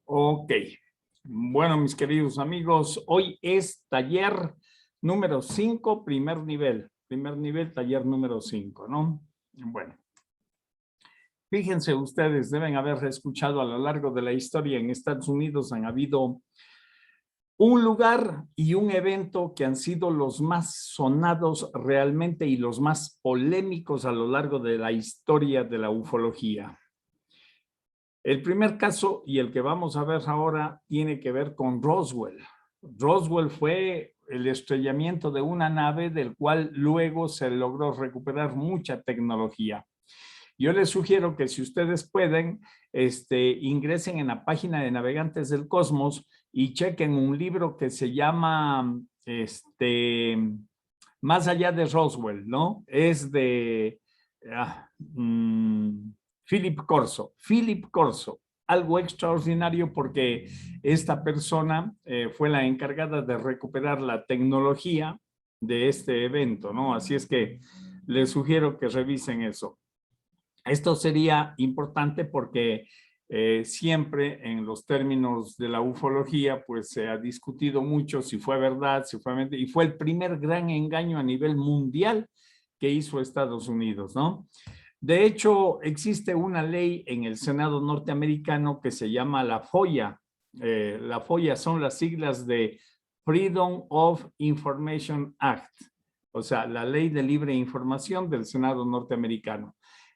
Ok, bueno, mis queridos amigos, hoy es taller número 5, primer nivel, taller número 5, ¿no? Bueno, fíjense ustedes, deben haber escuchado a lo largo de la historia en Estados Unidos han habido un lugar y un evento que han sido los más sonados realmente y los más polémicos a lo largo de la historia de la ufología. El primer caso y el que vamos a ver ahora tiene que ver con Roswell. Roswell fue el estrellamiento de una nave del cual luego se logró recuperar mucha tecnología. Yo les sugiero que si ustedes pueden, ingresen en la página de Navegantes del Cosmos y chequen un libro que se llama Más allá de Roswell, ¿no? Es de Philip Corso. Philip Corso, algo extraordinario porque esta persona fue la encargada de recuperar la tecnología de este evento, ¿no? Así es que les sugiero que revisen eso. Esto sería importante porque siempre en los términos de la ufología pues se ha discutido mucho si fue verdad, si fue mentira, y fue el primer gran engaño a nivel mundial que hizo Estados Unidos, ¿no? De hecho, existe una ley en el Senado norteamericano que se llama la FOIA. La FOIA son las siglas de Freedom of Information Act, o sea, la ley de libre información del Senado norteamericano.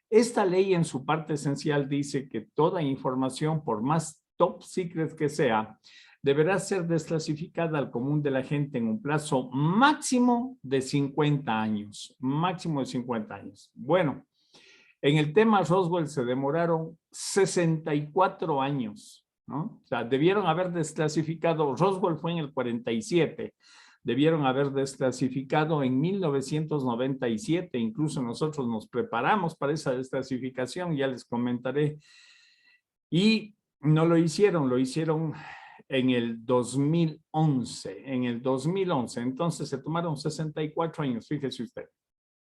Esta ley en su parte esencial dice que toda información, por más top secret que sea, deberá ser desclasificada al común de la gente en un plazo máximo de 50 años. Máximo de 50 años. Bueno, en el tema Roswell se demoraron 64 años, ¿no? O sea, debieron haber desclasificado, Roswell fue en el 47, debieron haber desclasificado en 1997, incluso nosotros nos preparamos para esa desclasificación, ya les comentaré, y no lo hicieron en el 2011, entonces se tomaron 64 años, fíjese usted.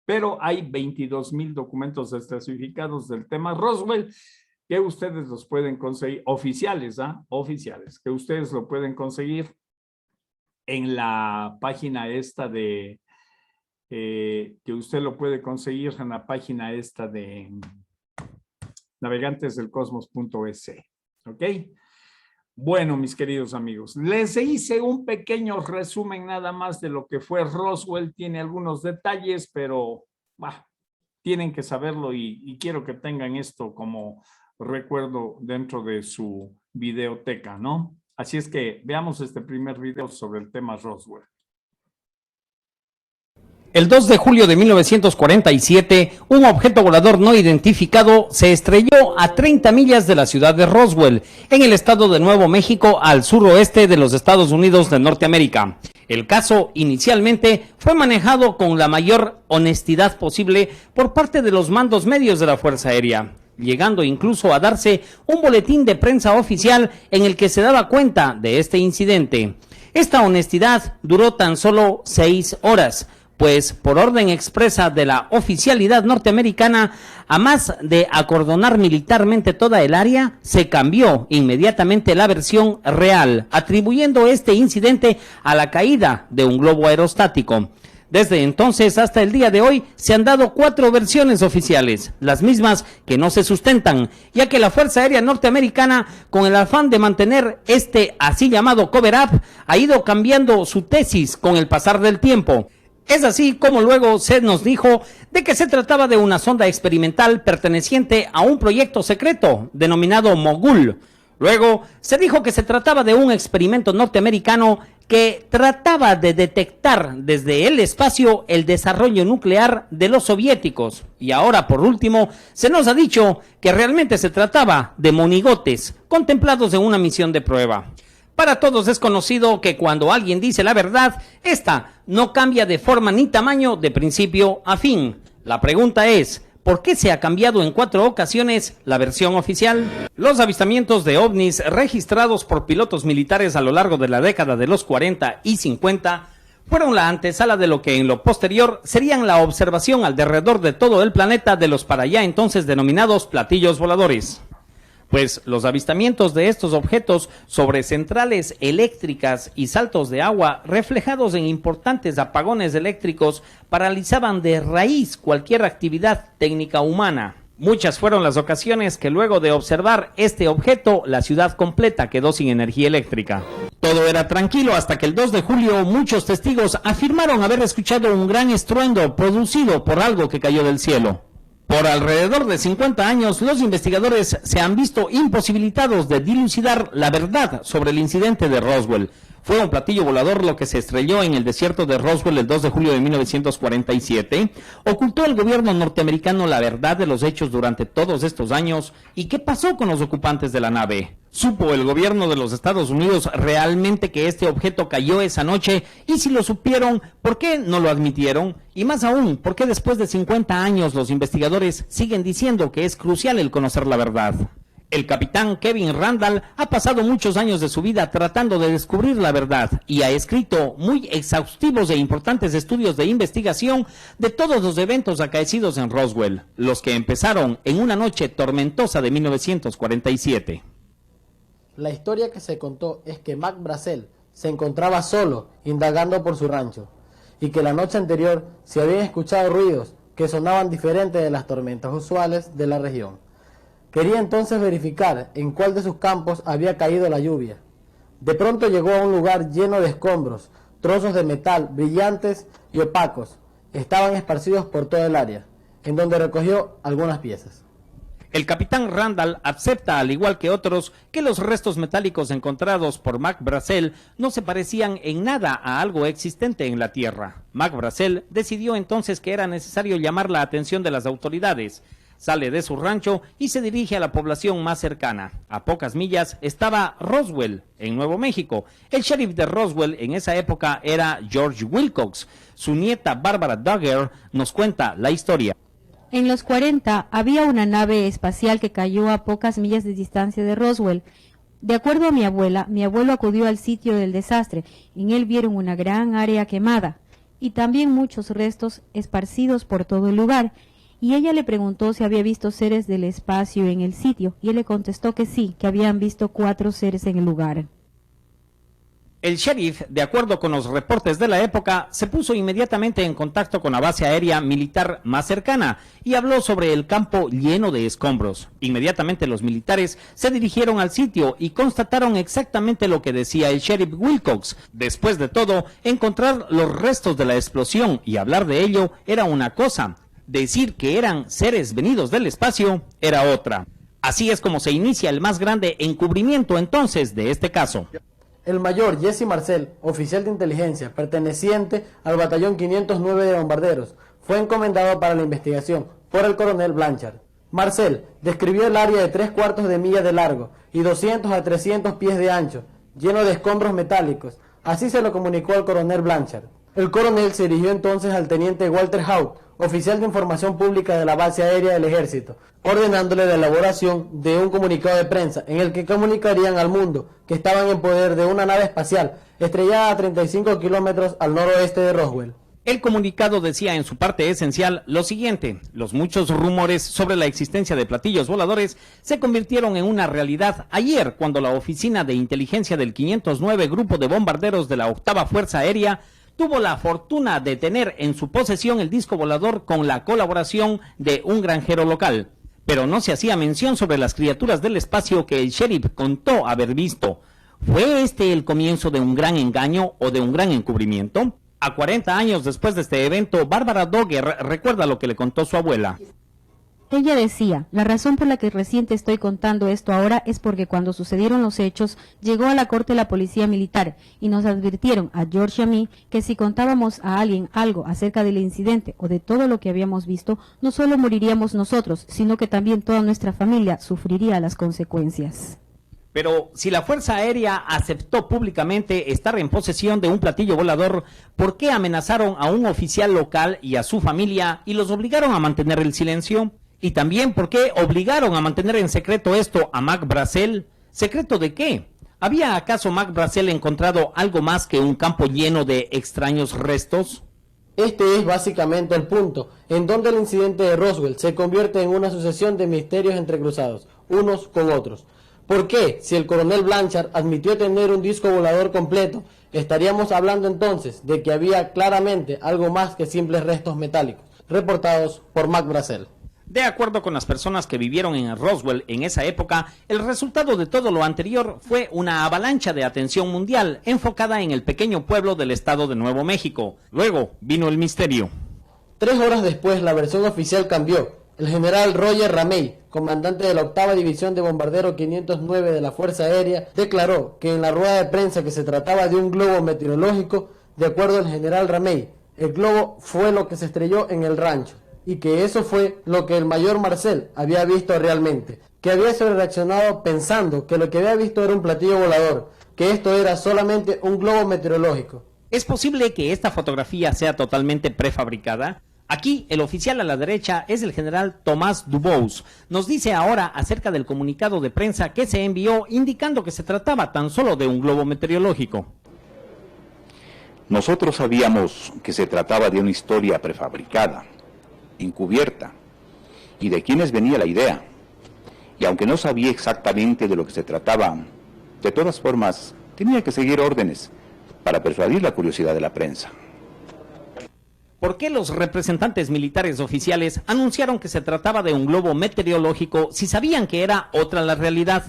Pero hay 22,000 documentos desclasificados del tema Roswell que ustedes los pueden conseguir, oficiales, oficiales, que ustedes lo pueden conseguir en la página esta de, que usted lo puede conseguir en la página esta de navegantesdelcosmos.es, ¿ok? Bueno, mis queridos amigos, les hice un pequeño resumen nada más de lo que fue Roswell. Tiene algunos detalles, pero tienen que saberlo y quiero que tengan esto como recuerdo dentro de su videoteca, ¿no? Así es que veamos este primer video sobre el tema Roswell. El 2 de julio de 1947, un objeto volador no identificado se estrelló a 30 millas de la ciudad de Roswell, en el estado de Nuevo México, al suroeste de los Estados Unidos de Norteamérica. El caso inicialmente fue manejado con la mayor honestidad posible por parte de los mandos medios de la Fuerza Aérea, llegando incluso a darse un boletín de prensa oficial en el que se daba cuenta de este incidente. Esta honestidad duró tan solo 6 horas, pues por orden expresa de la oficialidad norteamericana, a más de acordonar militarmente toda el área, se cambió inmediatamente la versión real, atribuyendo este incidente a la caída de un globo aerostático. Desde entonces hasta el día de hoy se han dado 4 versiones oficiales, las mismas que no se sustentan, ya que la Fuerza Aérea Norteamericana, con el afán de mantener este así llamado cover-up, ha ido cambiando su tesis con el pasar del tiempo. Es así como luego se nos dijo de que se trataba de una sonda experimental perteneciente a un proyecto secreto denominado Mogul. Luego se dijo que se trataba de un experimento norteamericano que trataba de detectar desde el espacio el desarrollo nuclear de los soviéticos. Y ahora, por último, se nos ha dicho que realmente se trataba de monigotes contemplados en una misión de prueba. Para todos es conocido que cuando alguien dice la verdad, esta no cambia de forma ni tamaño de principio a fin. La pregunta es, ¿por qué se ha cambiado en 4 ocasiones la versión oficial? Los avistamientos de ovnis registrados por pilotos militares a lo largo de la década de los 40 y 50 fueron la antesala de lo que en lo posterior serían la observación alrededor de todo el planeta de los para allá entonces denominados platillos voladores. pues los avistamientos de estos objetos sobre centrales eléctricas y saltos de agua reflejados en importantes apagones eléctricos paralizaban de raíz cualquier actividad técnica humana. Muchas fueron las ocasiones que luego de observar este objeto, la ciudad completa quedó sin energía eléctrica. Todo era tranquilo hasta que el 2 de julio muchos testigos afirmaron haber escuchado un gran estruendo producido por algo que cayó del cielo. Por alrededor de 50 años, los investigadores se han visto imposibilitados de dilucidar la verdad sobre el incidente de Roswell. Fue un platillo volador lo que se estrelló en el desierto de Roswell el 2 de julio de 1947. ¿Ocultó el gobierno norteamericano la verdad de los hechos durante todos estos años? ¿Y qué pasó con los ocupantes de la nave? ¿Supo el gobierno de los Estados Unidos realmente que este objeto cayó esa noche? Y si lo supieron, ¿por qué no lo admitieron? Y más aún, ¿por qué después de 50 años los investigadores siguen diciendo que es crucial el conocer la verdad? El capitán Kevin Randall ha pasado muchos años de su vida tratando de descubrir la verdad y ha escrito muy exhaustivos e importantes estudios de investigación de todos los eventos acaecidos en Roswell, los que empezaron en una noche tormentosa de 1947. La historia que se contó es que Mac Brazel se encontraba solo indagando por su rancho y que la noche anterior se habían escuchado ruidos que sonaban diferentes de las tormentas usuales de la región. Quería entonces verificar en cuál de sus campos había caído la lluvia. De pronto llegó a un lugar lleno de escombros, trozos de metal brillantes y opacos. Estaban esparcidos por todo el área, en donde recogió algunas piezas. El capitán Randall acepta, al igual que otros, que los restos metálicos encontrados por Mac Brazel no se parecían en nada a algo existente en la Tierra. Mac Brazel decidió entonces que era necesario llamar la atención de las autoridades. Sale de su rancho y se dirige a la población más cercana. A pocas millas estaba Roswell, en Nuevo México. El sheriff de Roswell en esa época era George Wilcox. Su nieta Barbara Duggar nos cuenta la historia. En los 40 había una nave espacial que cayó a pocas millas de distancia de Roswell. De acuerdo a mi abuela, mi abuelo acudió al sitio del desastre. En él vieron una gran área quemada y también muchos restos esparcidos por todo el lugar. Y ella le preguntó si había visto seres del espacio en el sitio, y él le contestó que sí, que habían visto 4 seres en el lugar. El sheriff, de acuerdo con los reportes de la época, se puso inmediatamente en contacto con la base aérea militar más cercana y habló sobre el campo lleno de escombros. Inmediatamente los militares se dirigieron al sitio y constataron exactamente lo que decía el sheriff Wilcox. Después de todo, encontrar los restos de la explosión y hablar de ello era una cosa. Decir que eran seres venidos del espacio era otra. Así es como se inicia el más grande encubrimiento entonces de este caso. El mayor Jesse Marcel, oficial de inteligencia perteneciente al batallón 509 de bombarderos, fue encomendado para la investigación por el coronel Blanchard. Marcel describió el área de 3/4 de milla de largo y 200 a 300 pies de ancho, lleno de escombros metálicos. Así se lo comunicó al coronel Blanchard. El coronel se dirigió entonces al teniente Walter Haut, oficial de información pública de la base aérea del ejército, ordenándole la elaboración de un comunicado de prensa en el que comunicarían al mundo que estaban en poder de una nave espacial estrellada a 35 kilómetros al noroeste de Roswell. El comunicado decía en su parte esencial lo siguiente: los muchos rumores sobre la existencia de platillos voladores se convirtieron en una realidad ayer cuando la oficina de inteligencia del 509 Grupo de Bombarderos de la 8ª Fuerza Aérea tuvo la fortuna de tener en su posesión el disco volador con la colaboración de un granjero local. Pero no se hacía mención sobre las criaturas del espacio que el sheriff contó haber visto. ¿Fue este el comienzo de un gran engaño o de un gran encubrimiento? A 40 años después de este evento, Barbara Duggar recuerda lo que le contó su abuela. Ella decía, la razón por la que recién te estoy contando esto ahora es porque cuando sucedieron los hechos, llegó a la corte la policía militar y nos advirtieron a George y a mí que si contábamos a alguien algo acerca del incidente o de todo lo que habíamos visto, no solo moriríamos nosotros, sino que también toda nuestra familia sufriría las consecuencias. Pero si la Fuerza Aérea aceptó públicamente estar en posesión de un platillo volador, ¿por qué amenazaron a un oficial local y a su familia y los obligaron a mantener el silencio? Y también, ¿por qué obligaron a mantener en secreto esto a Mac Brazel? ¿Secreto de qué? ¿Había acaso Mac Brazel encontrado algo más que un campo lleno de extraños restos? Este es básicamente el punto, en donde el incidente de Roswell se convierte en una sucesión de misterios entrecruzados, unos con otros. ¿Por qué, si el coronel Blanchard admitió tener un disco volador completo, estaríamos hablando entonces de que había claramente algo más que simples restos metálicos? Reportados por Mac Brazel. De acuerdo con las personas que vivieron en Roswell en esa época, el resultado de todo lo anterior fue una avalancha de atención mundial enfocada en el pequeño pueblo del estado de Nuevo México. Luego vino el misterio. 3 horas después, la versión oficial cambió. El general Roger Ramey, comandante de la 8ª División de Bombardero 509 de la Fuerza Aérea, declaró que en la rueda de prensa que se trataba de un globo meteorológico. De acuerdo al general Ramey, el globo fue lo que se estrelló en el rancho, y que eso fue lo que el mayor Marcel había visto realmente, que había sobrereaccionado pensando que lo que había visto era un platillo volador, que esto era solamente un globo meteorológico. ¿Es posible que esta fotografía sea totalmente prefabricada? Aquí, el oficial a la derecha es el general Tomás Dubose. Nos dice ahora acerca del comunicado de prensa que se envió indicando que se trataba tan solo de un globo meteorológico. Nosotros sabíamos que se trataba de una historia prefabricada, encubierta, y de quiénes venía la idea. Y aunque no sabía exactamente de lo que se trataba, de todas formas, tenía que seguir órdenes para persuadir la curiosidad de la prensa. ¿Por qué los representantes militares oficiales anunciaron que se trataba de un globo meteorológico si sabían que era otra la realidad?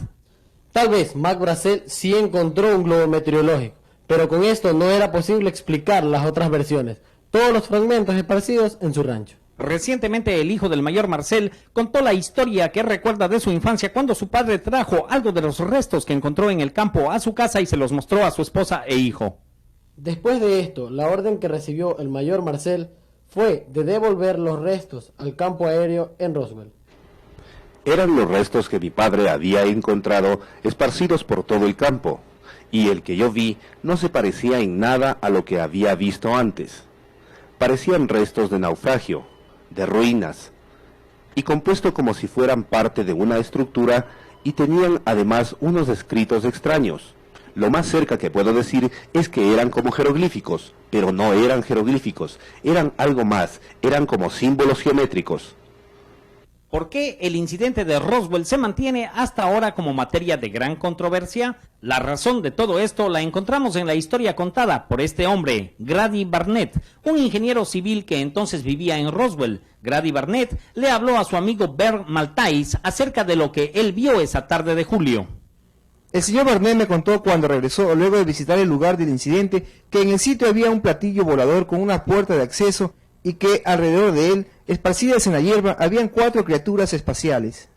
Tal vez Mac Brazel sí encontró un globo meteorológico, pero con esto no era posible explicar las otras versiones, todos los fragmentos esparcidos en su rancho. Recientemente el hijo del mayor Marcel contó la historia que recuerda de su infancia cuando su padre trajo algo de los restos que encontró en el campo a su casa y se los mostró a su esposa e hijo. Después de esto, la orden que recibió el mayor Marcel fue de devolver los restos al campo aéreo en Roswell. Eran los restos que mi padre había encontrado esparcidos por todo el campo, y el que yo vi no se parecía en nada a lo que había visto antes. Parecían restos de naufragio, de ruinas, y compuesto como si fueran parte de una estructura, y tenían además unos escritos extraños. Lo más cerca que puedo decir es que eran como jeroglíficos, pero no eran jeroglíficos, eran algo más, eran como símbolos geométricos. ¿Por qué el incidente de Roswell se mantiene hasta ahora como materia de gran controversia? La razón de todo esto la encontramos en la historia contada por este hombre, Grady Barnett, un ingeniero civil que entonces vivía en Roswell. Grady Barnett le habló a su amigo Bert Maltais acerca de lo que él vio esa tarde de julio. El señor Barnett me contó cuando regresó luego de visitar el lugar del incidente que en el sitio había un platillo volador con una puerta de acceso y que alrededor de él, esparcidas en la hierba, habían 4 criaturas espaciales.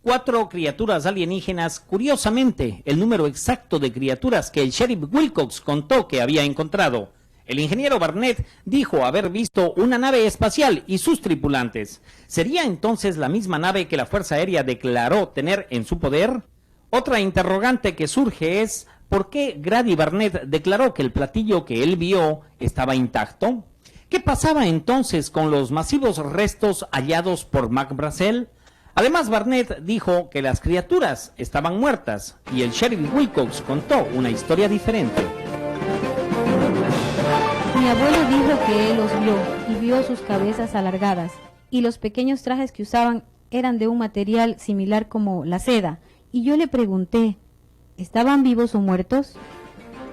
4 criaturas alienígenas, curiosamente, el número exacto de criaturas que el sheriff Wilcox contó que había encontrado. El ingeniero Barnett dijo haber visto una nave espacial y sus tripulantes. ¿Sería entonces la misma nave que la Fuerza Aérea declaró tener en su poder? Otra interrogante que surge es, ¿por qué Grady Barnett declaró que el platillo que él vio estaba intacto? ¿Qué pasaba entonces con los masivos restos hallados por Mac Brazel? Además, Barnett dijo que las criaturas estaban muertas y el sheriff Wilcox contó una historia diferente. Mi abuelo dijo que él los vio y vio sus cabezas alargadas y los pequeños trajes que usaban eran de un material similar como la seda. Y yo le pregunté, ¿estaban vivos o muertos?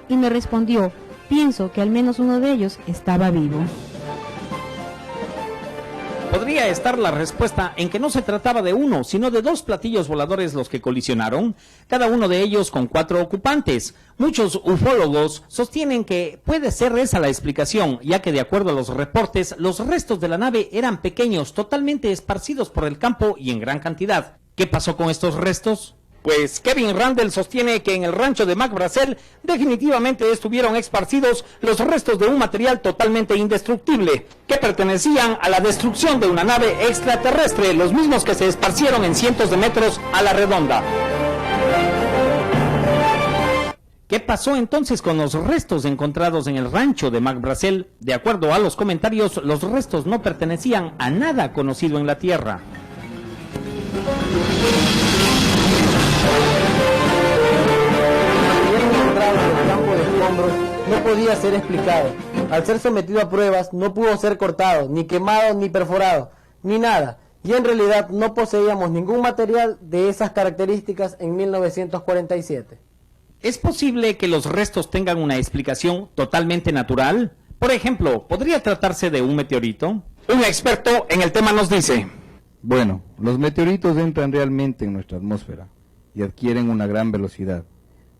Y me respondió, pienso que al menos uno de ellos estaba vivo. ¿Podría estar la respuesta en que no se trataba de uno, sino de 2 platillos voladores los que colisionaron? Cada uno de ellos con 4 ocupantes. Muchos ufólogos sostienen que puede ser esa la explicación, ya que de acuerdo a los reportes, los restos de la nave eran pequeños, totalmente esparcidos por el campo y en gran cantidad. ¿Qué pasó con estos restos? Pues Kevin Randle sostiene que en el rancho de Mac Brazel definitivamente estuvieron esparcidos los restos de un material totalmente indestructible, que pertenecían a la destrucción de una nave extraterrestre, los mismos que se esparcieron en cientos de metros a la redonda. ¿Qué pasó entonces con los restos encontrados en el rancho de Mac Brazel? De acuerdo a los comentarios, los restos no pertenecían a nada conocido en la Tierra. El campo de escombros no podía ser explicado, Al ser sometido a pruebas, no pudo ser cortado, ni quemado, ni perforado, ni nada. Y en realidad no poseíamos ningún material de esas características en 1947. ¿Es posible que los restos tengan una explicación totalmente natural? Por ejemplo, ¿podría tratarse de un meteorito? Un experto en el tema nos dice: Bueno, los meteoritos entran realmente en nuestra atmósfera y adquieren una gran velocidad.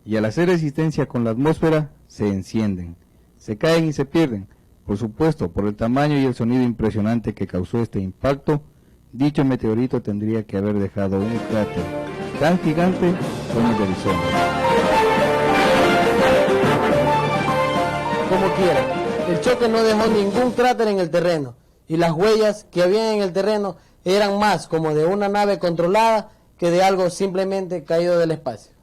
Y al hacer resistencia con la atmósfera, se encienden, se caen y se pierden. Por supuesto, por el tamaño y el sonido impresionante que causó este impacto, dicho meteorito tendría que haber dejado un cráter tan gigante como el de Arizona. Como quiera, el choque no dejó ningún cráter en el terreno, y las huellas que había en el terreno eran más como de una nave controlada que de algo simplemente caído del espacio.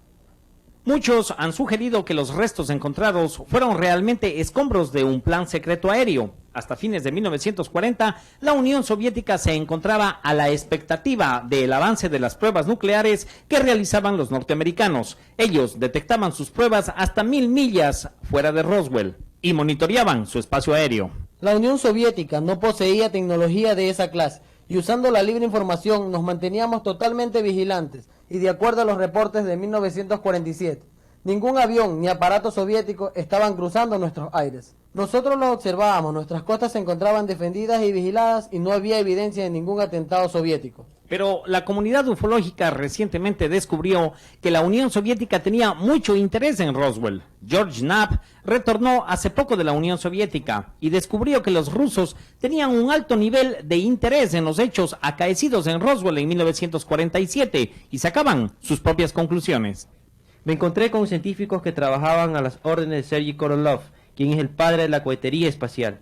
Muchos han sugerido que los restos encontrados fueron realmente escombros de un plan secreto aéreo. Hasta fines de 1940, la Unión Soviética se encontraba a la expectativa del avance de las pruebas nucleares que realizaban los norteamericanos. Ellos detectaban sus pruebas hasta 1000 millas fuera de Roswell y monitoreaban su espacio aéreo. La Unión Soviética no poseía tecnología de esa clase, y usando la libre información nos manteníamos totalmente vigilantes, y de acuerdo a los reportes de 1947, ningún avión ni aparato soviético estaban cruzando nuestros aires. Nosotros los observábamos, nuestras costas se encontraban defendidas y vigiladas y no había evidencia de ningún atentado soviético. Pero la comunidad ufológica recientemente descubrió que la Unión Soviética tenía mucho interés en Roswell. George Knapp retornó hace poco de la Unión Soviética y descubrió que los rusos tenían un alto nivel de interés en los hechos acaecidos en Roswell en 1947 y sacaban sus propias conclusiones. Me encontré con científicos que trabajaban a las órdenes de Sergei Korolev, quien es el padre de la cohetería espacial.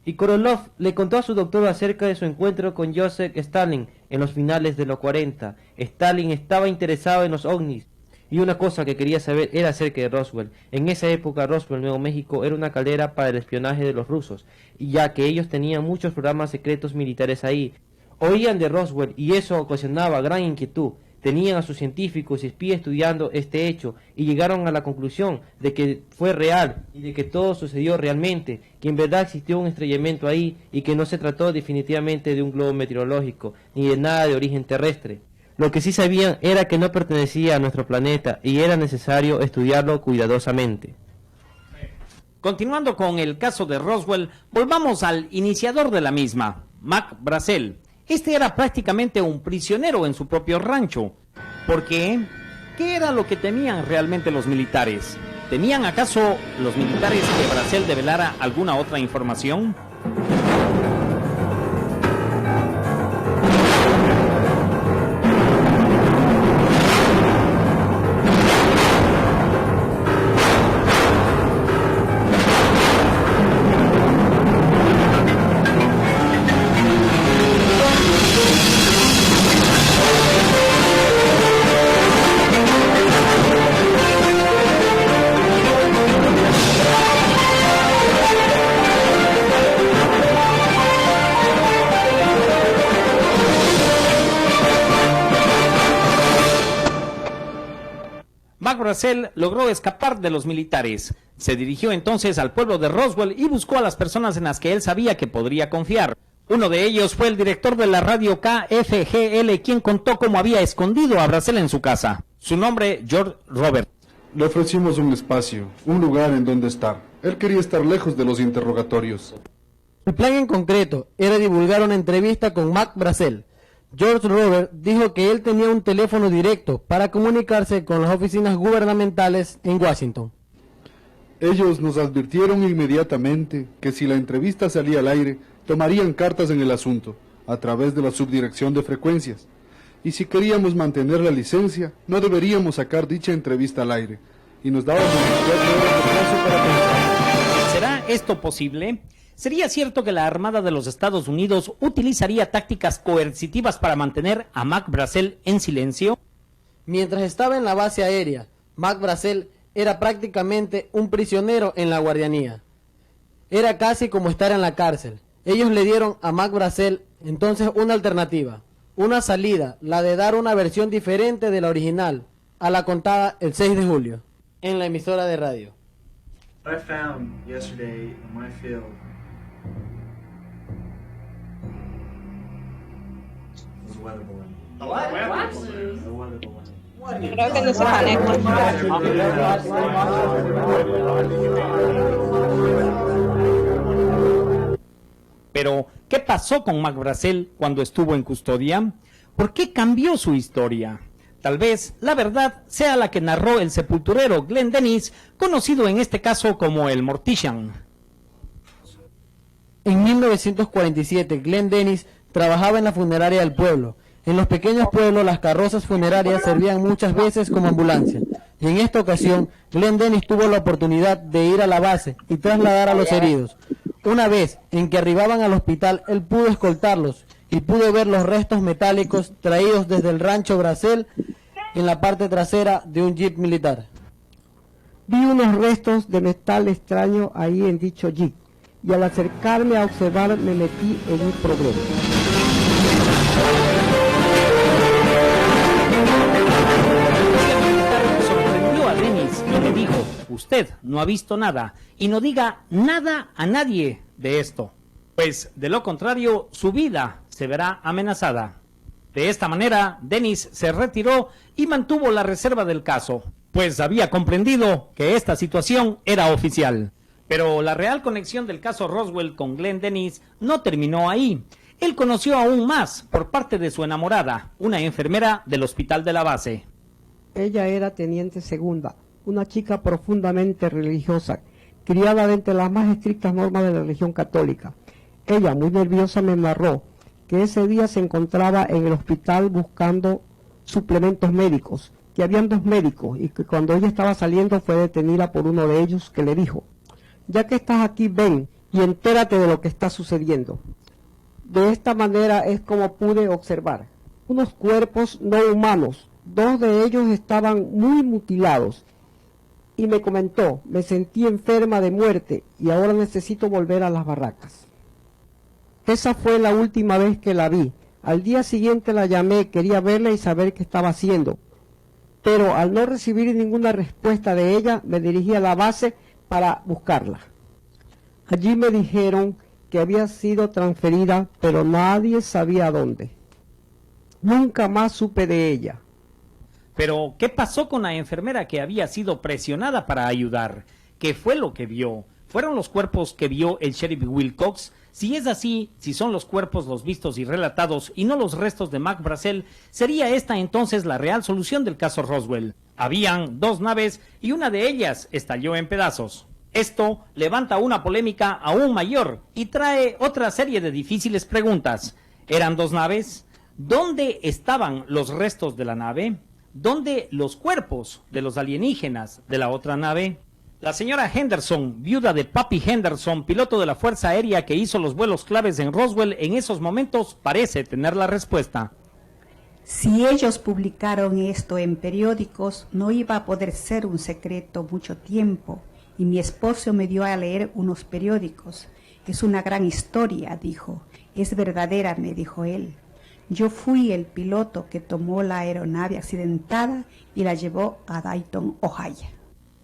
Y Korolev le contó a su doctor acerca de su encuentro con Joseph Stalin en los finales de los 40. Stalin estaba interesado en los ovnis, y una cosa que quería saber era acerca de Roswell. En esa época Roswell, Nuevo México, era una caldera para el espionaje de los rusos, y ya que ellos tenían muchos programas secretos militares ahí. Oían de Roswell y eso ocasionaba gran inquietud. Tenían a sus científicos y espías estudiando este hecho y llegaron a la conclusión de que fue real y de que todo sucedió realmente, que en verdad existió un estrellamiento ahí y que no se trató definitivamente de un globo meteorológico ni de nada de origen terrestre. Lo que sí sabían era que no pertenecía a nuestro planeta y era necesario estudiarlo cuidadosamente. Continuando con el caso de Roswell, volvamos al iniciador de la misma, Mac Brazel. Este era prácticamente un prisionero en su propio rancho. ¿Por qué? ¿Qué era lo que temían realmente los militares? ¿Temían acaso los militares que Brazel develara alguna otra información? Mac Brazel logró escapar de los militares. Se dirigió entonces al pueblo de Roswell y buscó a las personas en las que él sabía que podría confiar. Uno de ellos fue el director de la radio KFGL, quien contó cómo había escondido a Brazel en su casa. Su nombre, George Robert. Le ofrecimos un espacio, un lugar en donde estar. Él quería estar lejos de los interrogatorios. El plan en concreto era divulgar una entrevista con Mac Brazel. George Robert dijo que él tenía un teléfono directo para comunicarse con las oficinas gubernamentales en Washington. Ellos nos advirtieron inmediatamente que si la entrevista salía al aire, tomarían cartas en el asunto, a través de la subdirección de frecuencias. Y si queríamos mantener la licencia, no deberíamos sacar dicha entrevista al aire. Y nos daban 24 horas de plazo para pensar. ¿Será esto posible? ¿Sería cierto que la Armada de los Estados Unidos utilizaría tácticas coercitivas para mantener a Mac Brazel en silencio? Mientras estaba en la base aérea, Mac Brazel era prácticamente un prisionero en la guardianía. Era casi como estar en la cárcel. Ellos le dieron a Mac Brazel entonces una alternativa, una salida, la de dar una versión diferente de la original, a la contada el 6 de julio, en la emisora de radio. What I found yesterday in my field was a weather balloon. A what? A weather balloon. Creo que no se maneja. Pero, ¿qué pasó con Mac Brazel cuando estuvo en custodia? ¿Por qué cambió su historia? Tal vez la verdad sea la que narró el sepulturero Glenn Dennis, conocido en este caso como el Mortician. En 1947, Glenn Dennis trabajaba en la funeraria del pueblo. En los pequeños pueblos, las carrozas funerarias servían muchas veces como ambulancia. Y en esta ocasión, Glenn Dennis tuvo la oportunidad de ir a la base y trasladar a los heridos. Una vez en que arribaban al hospital, él pudo escoltarlos y pudo ver los restos metálicos traídos desde el rancho Brazel en la parte trasera de un jeep militar. Vi unos restos de metal extraño ahí en dicho jeep, y al acercarme a observar me metí en un problema. Sorprendió a Dennis y le dijo: usted no ha visto nada y no diga nada a nadie de esto, pues de lo contrario su vida se verá amenazada. De esta manera, Dennis se retiró y mantuvo la reserva del caso, pues había comprendido que esta situación era oficial. Pero la real conexión del caso Roswell con Glenn Dennis no terminó ahí. Él conoció aún más por parte de su enamorada, una enfermera del hospital de la base. Ella era teniente segunda, una chica profundamente religiosa, criada dentro de las más estrictas normas de la religión católica. Ella, muy nerviosa, me narró que ese día se encontraba en el hospital buscando suplementos médicos, que habían 2 médicos y que cuando ella estaba saliendo fue detenida por uno de ellos, que le dijo: ya que estás aquí, ven y entérate de lo que está sucediendo. De esta manera es como pude observar unos cuerpos no humanos. 2 de ellos estaban muy mutilados y me comentó: me sentí enferma de muerte y ahora necesito volver a las barracas. Esa fue la última vez que la vi. Al día siguiente la llamé, quería verla y saber qué estaba haciendo, pero al no recibir ninguna respuesta de ella, me dirigí a la base para buscarla. Allí me dijeron que había sido transferida, pero nadie sabía dónde. Nunca más supe de ella. Pero, ¿qué pasó con la enfermera que había sido presionada para ayudar? ¿Qué fue lo que vio? ¿Fueron los cuerpos que vio el sheriff Wilcox? Si es así, si son los cuerpos los vistos y relatados y no los restos de Mac Brazel, ¿sería esta entonces la real solución del caso Roswell? Habían 2 naves y una de ellas estalló en pedazos. Esto levanta una polémica aún mayor y trae otra serie de difíciles preguntas. ¿Eran 2 naves? ¿Dónde estaban los restos de la nave? ¿Dónde los cuerpos de los alienígenas de la otra nave? La señora Henderson, viuda de Pappy Henderson, piloto de la Fuerza Aérea que hizo los vuelos claves en Roswell, en esos momentos parece tener la respuesta. Si ellos publicaron esto en periódicos, no iba a poder ser un secreto mucho tiempo, y mi esposo me dio a leer unos periódicos. Es una gran historia, dijo. Es verdadera, me dijo él. Yo fui el piloto que tomó la aeronave accidentada y la llevó a Dayton, Ohio.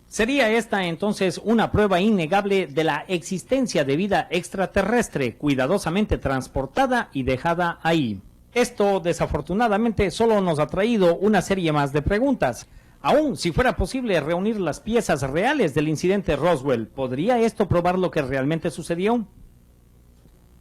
¿Sería esta entonces una prueba innegable de la existencia de vida extraterrestre cuidadosamente transportada y dejada ahí? Esto desafortunadamente solo nos ha traído una serie más de preguntas. Aún si fuera posible reunir las piezas reales del incidente Roswell, ¿podría esto probar lo que realmente sucedió?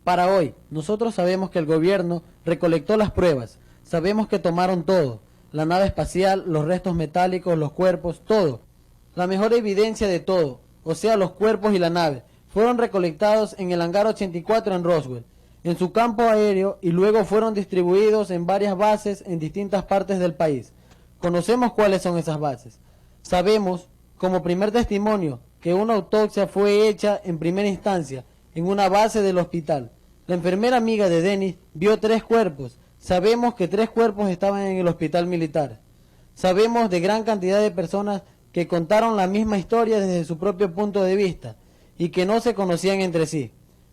Para hoy, nosotros sabemos que el gobierno recolectó las pruebas, sabemos que tomaron todo, la nave espacial, los restos metálicos, los cuerpos, todo. La mejor evidencia de todo, o sea, los cuerpos y la nave, fueron recolectados en el hangar 84 en Roswell, en su campo aéreo, y luego fueron distribuidos en varias bases en distintas partes del país. Conocemos cuáles son esas bases. Sabemos, como primer testimonio, que una autopsia fue hecha en primera instancia en una base del hospital. La enfermera amiga de Dennis vio 3 cuerpos. Sabemos que 3 cuerpos estaban en el hospital militar. Sabemos de gran cantidad de personas que contaron la misma historia desde su propio punto de vista y que no se conocían entre sí.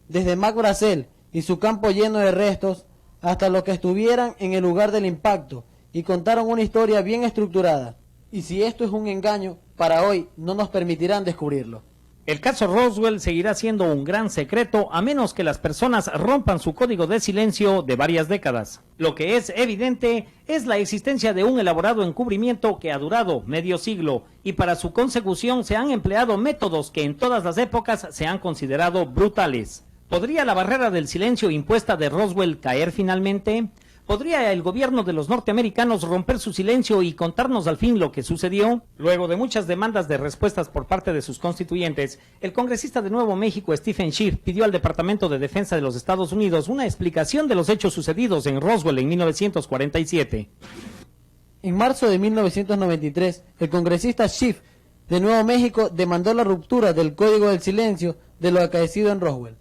Desde Mac Brazel y su campo lleno de restos hasta los que estuvieran en el lugar del impacto y contaron una historia bien estructurada. Y si esto es un engaño, para hoy no nos permitirán descubrirlo. El caso Roswell seguirá siendo un gran secreto a menos que las personas rompan su código de silencio de varias décadas. Lo que es evidente es la existencia de un elaborado encubrimiento que ha durado medio siglo y para su consecución se han empleado métodos que en todas las épocas se han considerado brutales. ¿Podría la barrera del silencio impuesta de Roswell caer finalmente? ¿Podría el gobierno de los norteamericanos romper su silencio y contarnos al fin lo que sucedió? Luego de muchas demandas de respuestas por parte de sus constituyentes, el congresista de Nuevo México, Stephen Schiff, pidió al Departamento de Defensa de los Estados Unidos una explicación de los hechos sucedidos en Roswell en 1947. En marzo de 1993, el congresista Schiff de Nuevo México demandó la ruptura del Código del Silencio de lo acaecido en Roswell.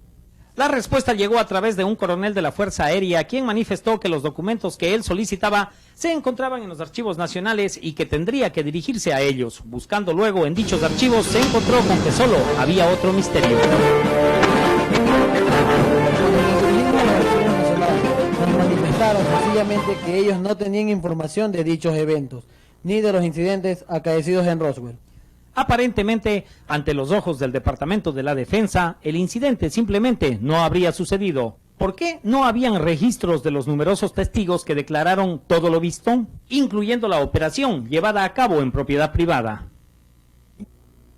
La respuesta llegó a través de un coronel de la Fuerza Aérea, quien manifestó que los documentos que él solicitaba se encontraban en los archivos nacionales y que tendría que dirigirse a ellos. Buscando luego en dichos archivos, se encontró con que solo había otro misterio. Nos manifestaron sencillamente que ellos no tenían información de dichos eventos, ni de los incidentes acaecidos en Roswell. Aparentemente, ante los ojos del Departamento de la Defensa, el incidente simplemente no habría sucedido. ¿Por qué no habían registros de los numerosos testigos que declararon todo lo visto, incluyendo la operación llevada a cabo en propiedad privada?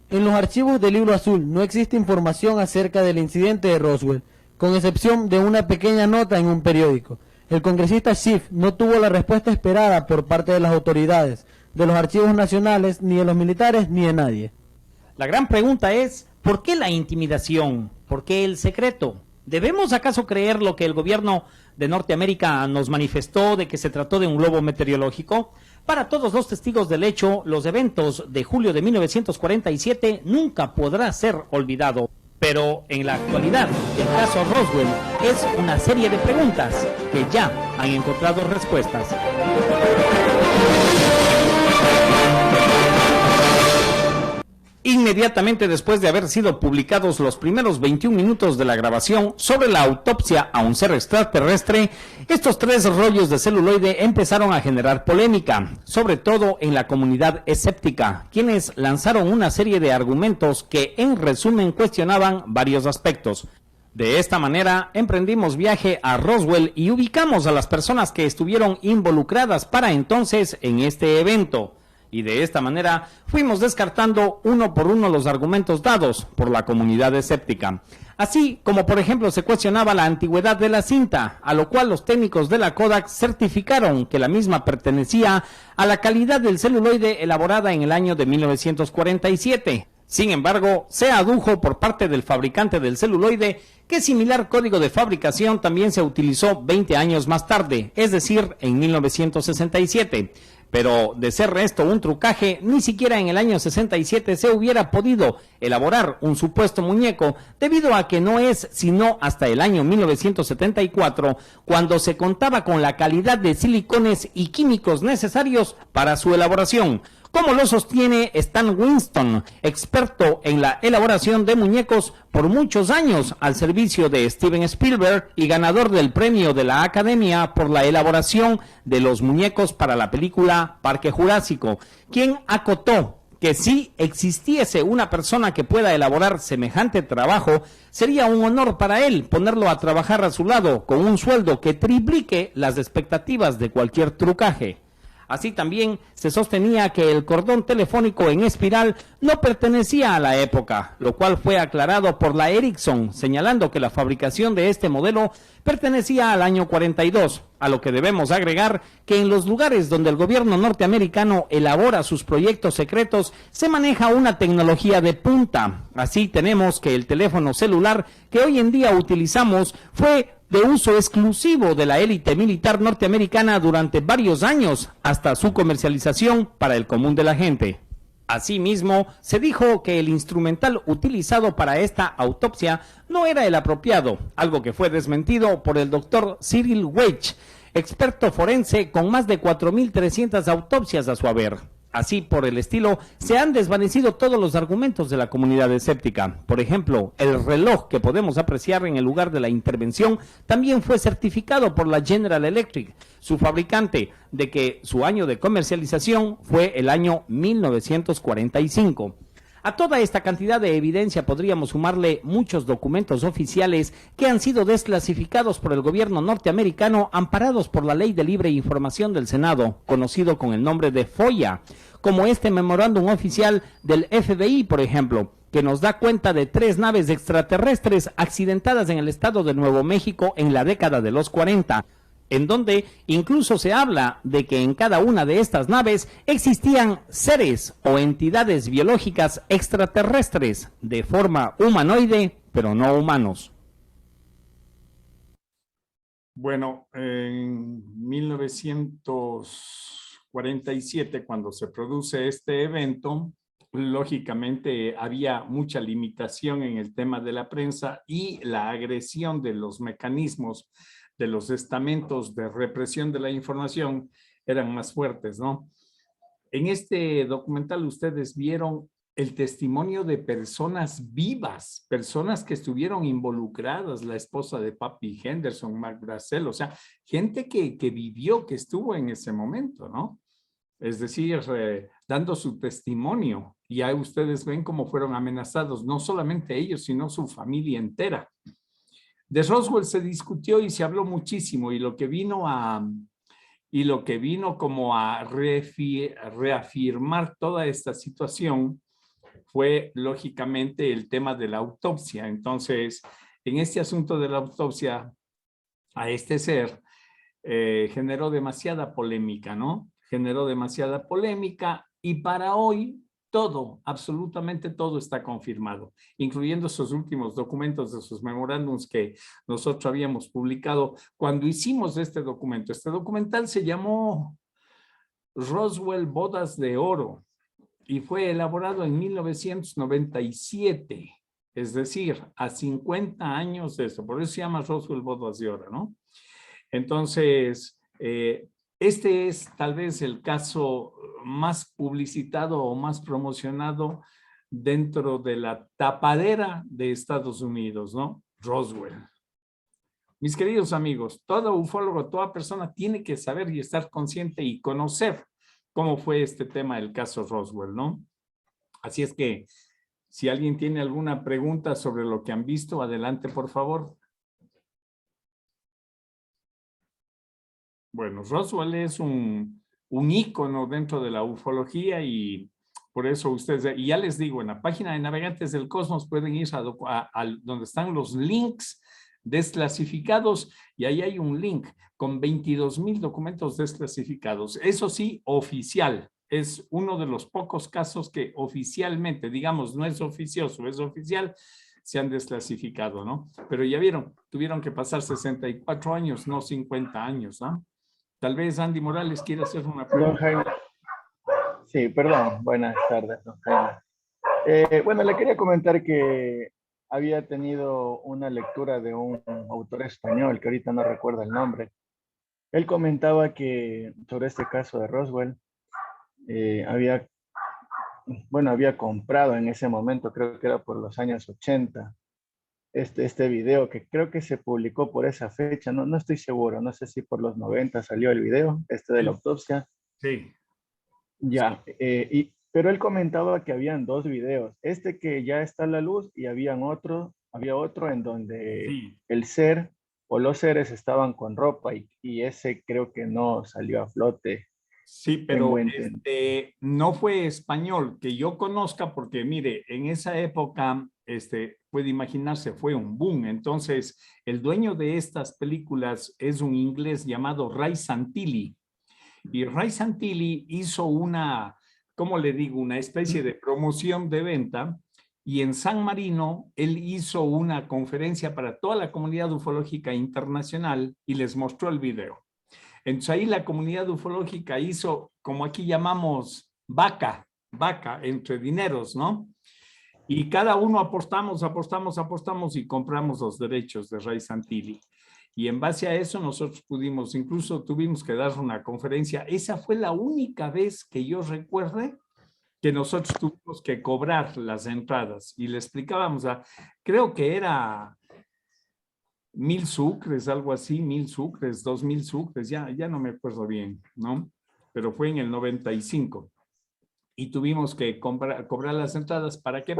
En los archivos del Libro Azul no existe información acerca del incidente de Roswell, con excepción de una pequeña nota en un periódico. El congresista Schiff no tuvo la respuesta esperada por parte de las autoridades, de los archivos nacionales, ni de los militares, ni de nadie. La gran pregunta es, ¿por qué la intimidación? ¿Por qué el secreto? ¿Debemos acaso creer lo que el gobierno de Norteamérica nos manifestó de que se trató de un globo meteorológico? Para todos los testigos del hecho, los eventos de julio de 1947 nunca podrá ser olvidado. Pero en la actualidad, el caso Roswell es una serie de preguntas que ya han encontrado respuestas. Inmediatamente después de haber sido publicados los primeros 21 minutos de la grabación sobre la autopsia a un ser extraterrestre, estos 3 rollos de celuloide empezaron a generar polémica, sobre todo en la comunidad escéptica, quienes lanzaron una serie de argumentos que en resumen cuestionaban varios aspectos. De esta manera emprendimos viaje a Roswell y ubicamos a las personas que estuvieron involucradas para entonces en este evento. Y de esta manera fuimos descartando uno por uno los argumentos dados por la comunidad escéptica. Así como por ejemplo se cuestionaba la antigüedad de la cinta, a lo cual los técnicos de la Kodak certificaron que la misma pertenecía a la calidad del celuloide elaborada en el año de 1947. Sin embargo, se adujo por parte del fabricante del celuloide que similar código de fabricación también se utilizó 20 años más tarde, es decir, en 1967. Pero de ser esto un trucaje, ni siquiera en el año 67 se hubiera podido elaborar un supuesto muñeco, debido a que no es sino hasta el año 1974 cuando se contaba con la calidad de silicones y químicos necesarios para su elaboración, como lo sostiene Stan Winston, experto en la elaboración de muñecos por muchos años al servicio de Steven Spielberg y ganador del premio de la Academia por la elaboración de los muñecos para la película Parque Jurásico, quien acotó que si existiese una persona que pueda elaborar semejante trabajo, sería un honor para él ponerlo a trabajar a su lado con un sueldo que triplique las expectativas de cualquier trucaje. Así también se sostenía que el cordón telefónico en espiral no pertenecía a la época, lo cual fue aclarado por la Ericsson, señalando que la fabricación de este modelo pertenecía al año 42, a lo que debemos agregar que en los lugares donde el gobierno norteamericano elabora sus proyectos secretos se maneja una tecnología de punta. Así tenemos que el teléfono celular que hoy en día utilizamos fue de uso exclusivo de la élite militar norteamericana durante varios años, hasta su comercialización para el común de la gente. Asimismo, se dijo que el instrumental utilizado para esta autopsia no era el apropiado, algo que fue desmentido por el doctor Cyril Weich, experto forense con más de 4.300 autopsias a su haber. Así, por el estilo, se han desvanecido todos los argumentos de la comunidad escéptica. Por ejemplo, el reloj que podemos apreciar en el lugar de la intervención también fue certificado por la General Electric, su fabricante, de que su año de comercialización fue el año 1945. A toda esta cantidad de evidencia podríamos sumarle muchos documentos oficiales que han sido desclasificados por el gobierno norteamericano amparados por la Ley de Libre Información del Senado, conocido con el nombre de FOIA, como este memorándum oficial del FBI, por ejemplo, que nos da cuenta de 3 naves extraterrestres accidentadas en el estado de Nuevo México en la década de los 40, en donde incluso se habla de que en cada una de estas naves existían seres o entidades biológicas extraterrestres de forma humanoide, pero no humanos. Bueno, en 1947, cuando se produce este evento, lógicamente había mucha limitación en el tema de la prensa y la agresión de los mecanismos de los estamentos de represión de la información eran más fuertes, ¿no? En este documental ustedes vieron el testimonio de personas vivas, personas que estuvieron involucradas, la esposa de Papi Henderson, Mark Brassel, o sea, gente que vivió, que estuvo en ese momento, ¿no? Es decir, dando su testimonio. Y ahí ustedes ven cómo fueron amenazados, no solamente ellos, sino su familia entera. De Roswell se discutió y se habló muchísimo, y lo que vino como a reafirmar toda esta situación fue lógicamente el tema de la autopsia. Entonces, en este asunto de la autopsia a este ser generó demasiada polémica, ¿no? Generó demasiada polémica, y para hoy todo, absolutamente todo está confirmado, incluyendo esos últimos documentos de esos memorándums que nosotros habíamos publicado cuando hicimos este documento. Este documental se llamó Roswell Bodas de Oro y fue elaborado en 1997, es decir, a 50 años de eso. Por eso se llama Roswell Bodas de Oro, ¿no? Entonces, este es tal vez el caso más publicitado o más promocionado dentro de la tapadera de Estados Unidos, ¿no? Roswell. Mis queridos amigos, todo ufólogo, toda persona tiene que saber y estar consciente y conocer cómo fue este tema del caso Roswell, ¿no? Así es que, si alguien tiene alguna pregunta sobre lo que han visto, adelante, por favor. Bueno, Roswell es un ícono dentro de la ufología, y por eso ustedes, y ya les digo, en la página de Navegantes del Cosmos pueden ir a donde están los links desclasificados, y ahí hay un link con 22,000 documentos desclasificados. Eso sí, oficial. Es uno de los pocos casos que oficialmente, digamos, no es oficioso, es oficial, se han desclasificado, ¿no? Pero ya vieron, tuvieron que pasar 64 años, no 50 años, ¿no? Tal vez Andy Morales quiera hacer una pregunta. Don Jaime. Sí, perdón. Buenas tardes, don Jaime. Bueno, le quería comentar que había tenido una lectura de un autor español, que ahorita no recuerdo el nombre. Él comentaba que sobre este caso de Roswell, había comprado en ese momento, creo que era por los años 80, este video, que creo que se publicó por esa fecha, no estoy seguro, no sé si por los 90 salió el video, de la autopsia. Sí. Ya, pero él comentaba que habían 2 videos, que ya está a la luz, y había otro en donde el ser o los seres estaban con ropa, y ese creo que no salió a flote. Sí, pero no fue español que yo conozca, porque mire, en esa época, puede imaginarse, fue un boom. Entonces, el dueño de estas películas es un inglés llamado Ray Santilli. Y Ray Santilli hizo una, ¿cómo le digo? Una especie de promoción de venta. Y en San Marino, él hizo una conferencia para toda la comunidad ufológica internacional y les mostró el video. Entonces ahí la comunidad ufológica hizo, como aquí llamamos, vaca entre dineros, ¿no? Y cada uno apostamos y compramos los derechos de Ray Santilli. Y en base a eso nosotros incluso tuvimos que dar una conferencia. Esa fue la única vez que yo recuerde que nosotros tuvimos que cobrar las entradas. Y le explicábamos, creo que era 1,000 sucres, algo así, 1,000 sucres, 2,000 sucres, ya no me acuerdo bien, ¿no? Pero fue en el 95. y tuvimos que cobrar las entradas. ¿Para qué?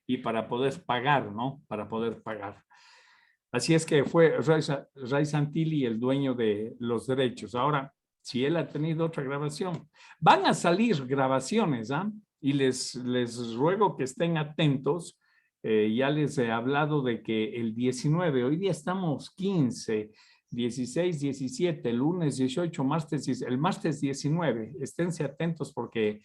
Y para poder pagar, ¿no? Para poder pagar. Así es que fue Ray Santilli el dueño de los derechos. Ahora, si él ha tenido otra grabación, van a salir grabaciones, ¿ah? Y les ruego que estén atentos. Ya les he hablado de que el 19, hoy día estamos 15, 16, 17, lunes 18, el martes 19. Esténse atentos porque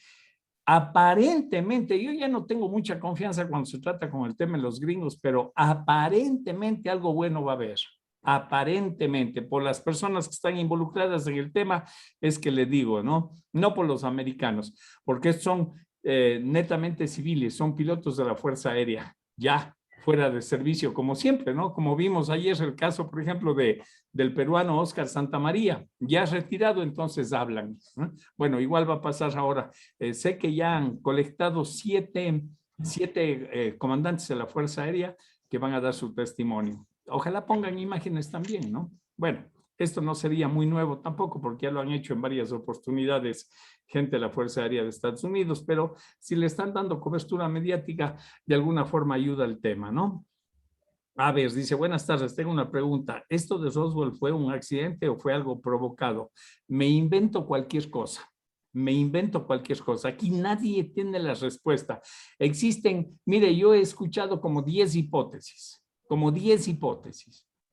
aparentemente, yo ya no tengo mucha confianza cuando se trata con el tema de los gringos, pero aparentemente algo bueno va a haber. Aparentemente, por las personas que están involucradas en el tema, es que le digo, ¿no? No por los americanos, porque son netamente civiles, son pilotos de la Fuerza Aérea, ya fuera de servicio, como siempre, ¿no? Como vimos ayer el caso, por ejemplo, del peruano Oscar Santamaría, ya retirado, entonces hablan, ¿no? Bueno, igual va a pasar ahora. Sé que ya han colectado siete comandantes de la Fuerza Aérea que van a dar su testimonio. Ojalá pongan imágenes también, ¿no? Bueno, esto no sería muy nuevo tampoco, porque ya lo han hecho en varias oportunidades gente de la Fuerza Aérea de Estados Unidos, pero si le están dando cobertura mediática, de alguna forma ayuda al tema, ¿no? A ver, dice, buenas tardes, tengo una pregunta. ¿Esto de Roswell fue un accidente o fue algo provocado? Me invento cualquier cosa. Me invento cualquier cosa. Aquí nadie tiene la respuesta. Existen, mire, yo he escuchado como 10 hipótesis,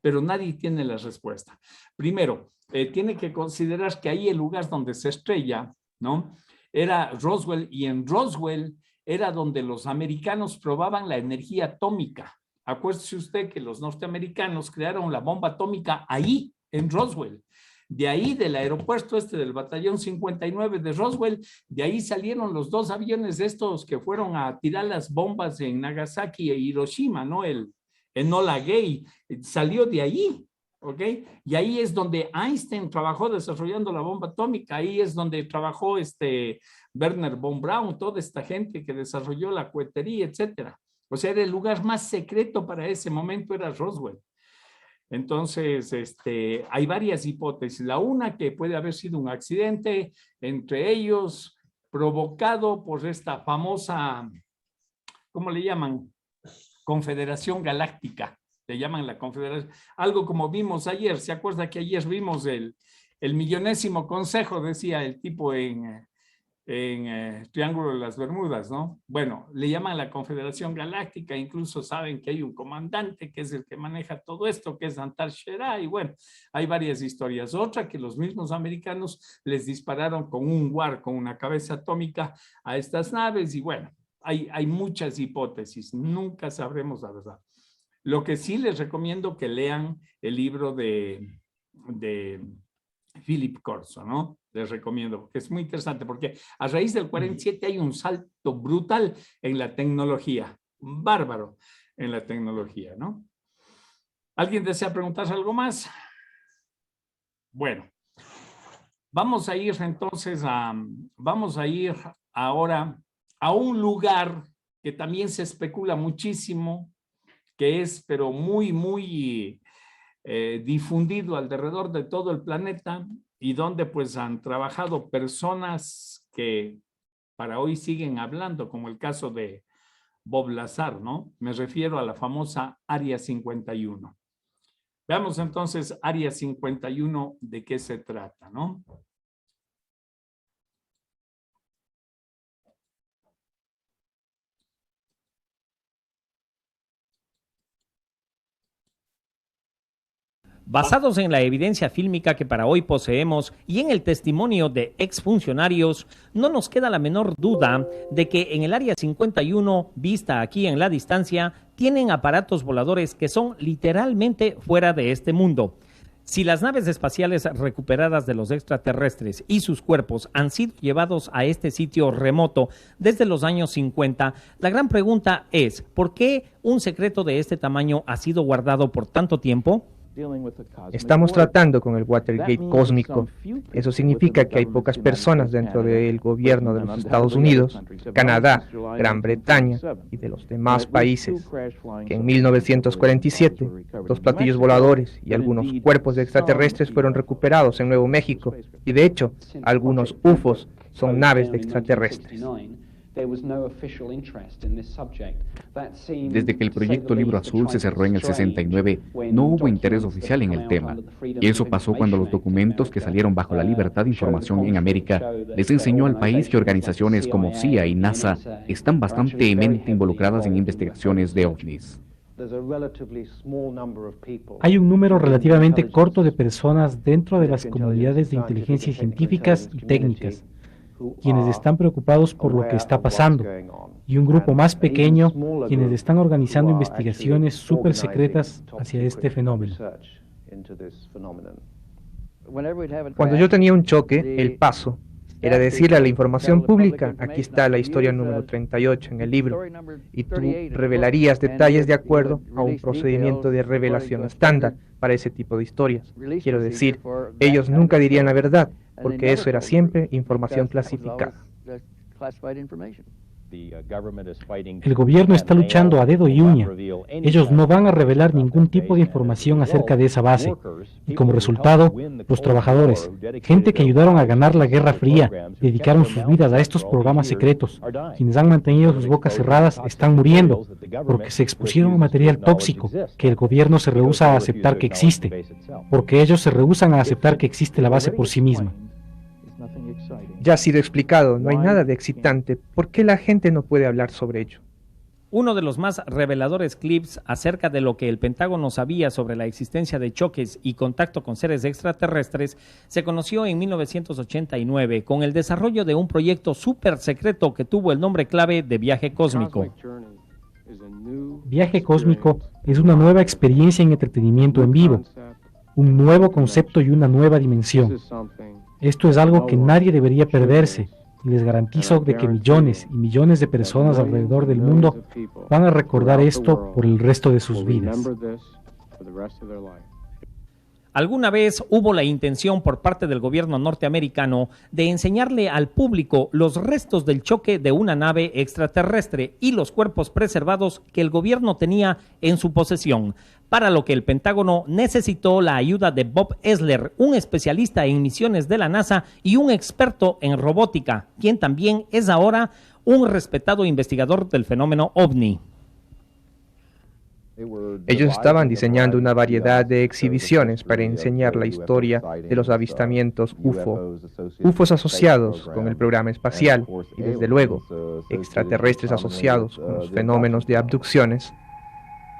pero nadie tiene la respuesta. Primero, tiene que considerar que ahí el lugar donde se estrella, ¿no? Era Roswell, y en Roswell era donde los americanos probaban la energía atómica. Acuérdese usted que los norteamericanos crearon la bomba atómica ahí, en Roswell. De ahí, del aeropuerto del batallón 59 de Roswell, de ahí salieron los 2 aviones estos que fueron a tirar las bombas en Nagasaki e Hiroshima, ¿no? El Enola Gay salió de ahí, ¿ok? Y ahí es donde Einstein trabajó desarrollando la bomba atómica, ahí es donde trabajó Werner von Braun, toda esta gente que desarrolló la cohetería, etcétera. O sea, era el lugar más secreto para ese momento, era Roswell. Entonces, hay varias hipótesis. La una, que puede haber sido un accidente, entre ellos provocado por esta famosa, ¿cómo le llaman? Confederación Galáctica, le llaman la Confederación, algo como vimos ayer. ¿Se acuerda que ayer vimos el millonésimo consejo, decía el tipo en Triángulo de las Bermudas, ¿no? Bueno, le llaman la Confederación Galáctica, incluso saben que hay un comandante que es el que maneja todo esto, que es Antar Shera, y bueno, hay varias historias. Otra, que los mismos americanos les dispararon con un WAR, con una cabeza atómica a estas naves, y bueno, hay muchas hipótesis, nunca sabremos la verdad. Lo que sí les recomiendo que lean el libro de Philip Corso, ¿no? Les recomiendo, porque es muy interesante, porque a raíz del 47 hay un salto brutal en la tecnología, bárbaro en la tecnología, ¿no? ¿Alguien desea preguntarse algo más? Bueno, vamos a ir entonces vamos a ir ahora a un lugar que también se especula muchísimo, que es pero muy, muy difundido alrededor de todo el planeta, y donde pues han trabajado personas que para hoy siguen hablando, como el caso de Bob Lazar, ¿no? Me refiero a la famosa Área 51. Veamos entonces Área 51, de qué se trata, ¿no? Basados en la evidencia fílmica que para hoy poseemos y en el testimonio de exfuncionarios, no nos queda la menor duda de que en el Área 51, vista aquí en la distancia, tienen aparatos voladores que son literalmente fuera de este mundo. Si las naves espaciales recuperadas de los extraterrestres y sus cuerpos han sido llevados a este sitio remoto desde los años 50, la gran pregunta es, ¿por qué un secreto de este tamaño ha sido guardado por tanto tiempo? Estamos tratando con el Watergate cósmico. Eso significa que hay pocas personas dentro del gobierno de los Estados Unidos, Canadá, Gran Bretaña y de los demás países, que en 1947 los platillos voladores y algunos cuerpos de extraterrestres fueron recuperados en Nuevo México, y de hecho, algunos UFOs son naves de extraterrestres. Desde que el proyecto Libro Azul se cerró en el 69, no hubo interés oficial en el tema. Y eso pasó cuando los documentos que salieron bajo la libertad de información en América les enseñó al país que organizaciones como CIA y NASA están bastantemente involucradas en investigaciones de ovnis. Hay un número relativamente corto de personas dentro de las comunidades de inteligencia científicas y técnicas, quienes están preocupados por lo que está pasando, y un grupo más pequeño quienes están organizando investigaciones súper secretas hacia este fenómeno. Cuando yo tenía un choque, el paso era decirle a la información pública: aquí está la historia número 38 en el libro, y tú revelarías detalles de acuerdo a un procedimiento de revelación estándar para ese tipo de historias. Quiero decir, ellos nunca dirían la verdad, porque eso era siempre información clasificada. El gobierno está luchando a dedo y uña. Ellos no van a revelar ningún tipo de información acerca de esa base. Y como resultado, los trabajadores, gente que ayudaron a ganar la Guerra Fría, dedicaron sus vidas a estos programas secretos. Quienes han mantenido sus bocas cerradas están muriendo porque se expusieron a material tóxico que el gobierno se rehúsa a aceptar que existe, porque ellos se rehúsan a aceptar que existe la base por sí misma. Ya ha sido explicado, no hay nada de excitante. ¿Por qué la gente no puede hablar sobre ello? Uno de los más reveladores clips acerca de lo que el Pentágono sabía sobre la existencia de choques y contacto con seres extraterrestres se conoció en 1989 con el desarrollo de un proyecto súper secreto que tuvo el nombre clave de Viaje Cósmico. Viaje Cósmico es una nueva experiencia en entretenimiento en vivo, un nuevo concepto y una nueva dimensión. Esto es algo que nadie debería perderse, y les garantizo de que millones y millones de personas alrededor del mundo van a recordar esto por el resto de sus vidas. Alguna vez hubo la intención por parte del gobierno norteamericano de enseñarle al público los restos del choque de una nave extraterrestre y los cuerpos preservados que el gobierno tenía en su posesión, para lo que el Pentágono necesitó la ayuda de Bob Esler, un especialista en misiones de la NASA y un experto en robótica, quien también es ahora un respetado investigador del fenómeno ovni. Ellos estaban diseñando una variedad de exhibiciones para enseñar la historia de los avistamientos UFO, UFOs asociados con el programa espacial y, desde luego, extraterrestres asociados con los fenómenos de abducciones.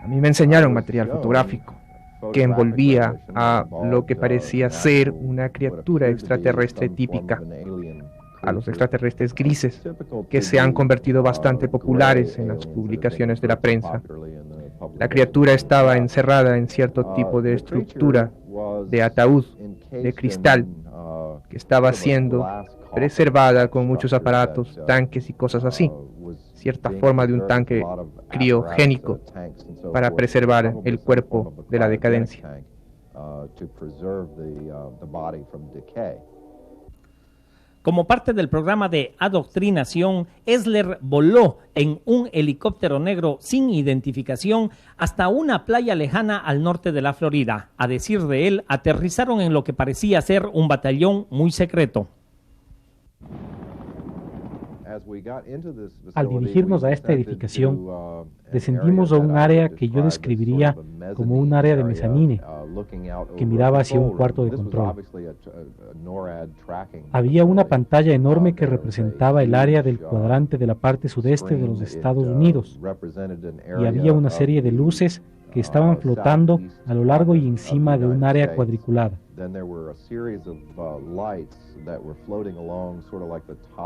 A mí me enseñaron material fotográfico que envolvía a lo que parecía ser una criatura extraterrestre típica, a los extraterrestres grises, que se han convertido bastante populares en las publicaciones de la prensa. La criatura estaba encerrada en cierto tipo de estructura de ataúd, de cristal, que estaba siendo preservada con muchos aparatos, tanques y cosas así. Cierta forma de un tanque criogénico para preservar el cuerpo de la decadencia. Como parte del programa de adoctrinación, Esler voló en un helicóptero negro sin identificación hasta una playa lejana al norte de la Florida. A decir de él, aterrizaron en lo que parecía ser un batallón muy secreto. Al dirigirnos a esta edificación, descendimos a un área que yo describiría como un área de mezanine, que miraba hacia un cuarto de control. Había una pantalla enorme que representaba el área del cuadrante de la parte sudeste de los Estados Unidos, y había una serie de luces que estaban flotando a lo largo y encima de un área cuadriculada.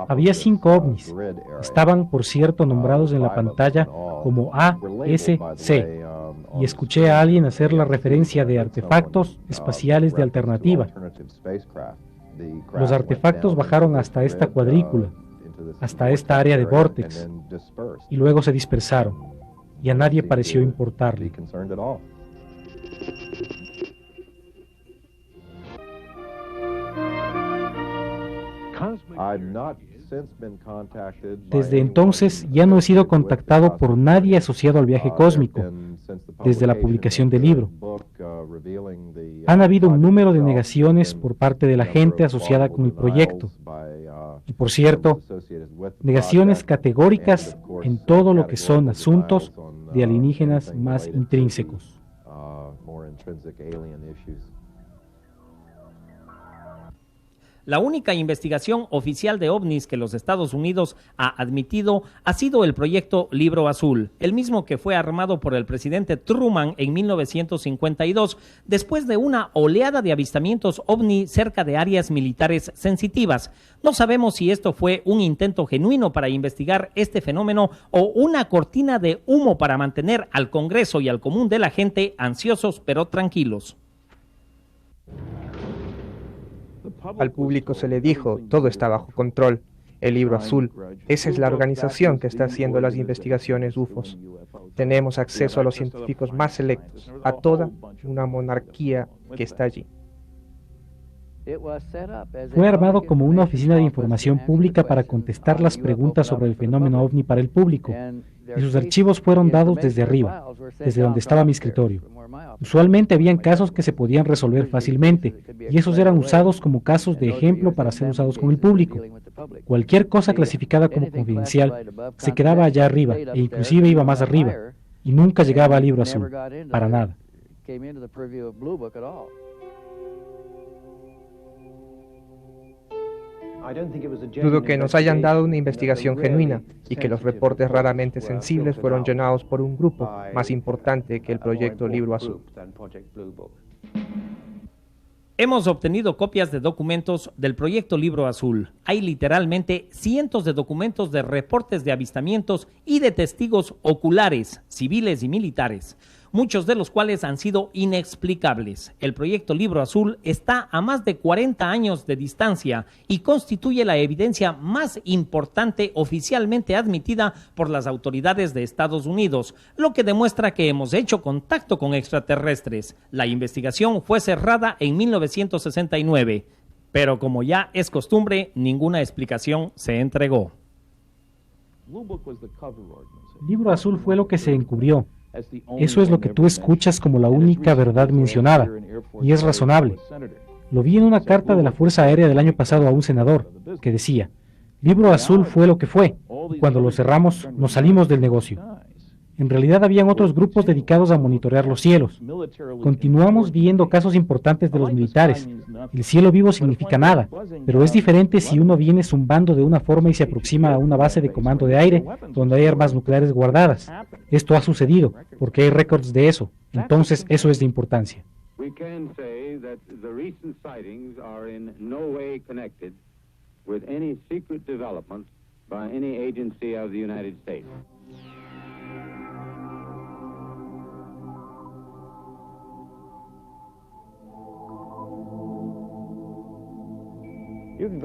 Había 5 ovnis. Estaban, por cierto, nombrados en la pantalla como A, S, C, y escuché a alguien hacer la referencia de artefactos espaciales de alternativa. Los artefactos bajaron hasta esta cuadrícula, hasta esta área de vórtex, y luego se dispersaron, y a nadie pareció importarle. Desde entonces ya no he sido contactado por nadie asociado al viaje cósmico, desde la publicación del libro. Han habido un número de negaciones por parte de la gente asociada con el proyecto. Y por cierto, negaciones categóricas en todo lo que son asuntos de alienígenas más intrínsecos. La única investigación oficial de ovnis que los Estados Unidos ha admitido ha sido el proyecto Libro Azul, el mismo que fue armado por el presidente Truman en 1952, después de una oleada de avistamientos ovni cerca de áreas militares sensitivas. No sabemos si esto fue un intento genuino para investigar este fenómeno o una cortina de humo para mantener al Congreso y al común de la gente ansiosos pero tranquilos. Al público se le dijo, todo está bajo control. El Libro Azul, esa es la organización que está haciendo las investigaciones UFOs. Tenemos acceso a los científicos más selectos, a toda una monarquía que está allí. Fue armado como una oficina de información pública para contestar las preguntas sobre el fenómeno ovni para el público, y sus archivos fueron dados desde arriba, desde donde estaba mi escritorio. Usualmente habían casos que se podían resolver fácilmente, y esos eran usados como casos de ejemplo para ser usados con el público. Cualquier cosa clasificada como confidencial se quedaba allá arriba, e inclusive iba más arriba, y nunca llegaba al Libro Azul, para nada. Dudo que nos hayan dado una investigación genuina y que los reportes raramente sensibles fueron llenados por un grupo más importante que el proyecto Libro Azul. Hemos obtenido copias de documentos del proyecto Libro Azul. Hay literalmente cientos de documentos de reportes de avistamientos y de testigos oculares, civiles y militares, muchos de los cuales han sido inexplicables. El proyecto Libro Azul está a más de 40 años de distancia y constituye la evidencia más importante oficialmente admitida por las autoridades de Estados Unidos, lo que demuestra que hemos hecho contacto con extraterrestres. La investigación fue cerrada en 1969, pero como ya es costumbre, ninguna explicación se entregó. Libro Azul fue lo que se encubrió. Eso es lo que tú escuchas como la única verdad mencionada, y es razonable. Lo vi en una carta de la Fuerza Aérea del año pasado a un senador, que decía, Libro Azul fue lo que fue, y cuando lo cerramos, nos salimos del negocio. En realidad habían otros grupos dedicados a monitorear los cielos. Continuamos viendo casos importantes de los militares. El cielo vivo significa nada, pero es diferente si uno viene zumbando de una forma y se aproxima a una base de comando de aire donde hay armas nucleares guardadas. Esto ha sucedido, porque hay récords de eso. Entonces, eso es de importancia.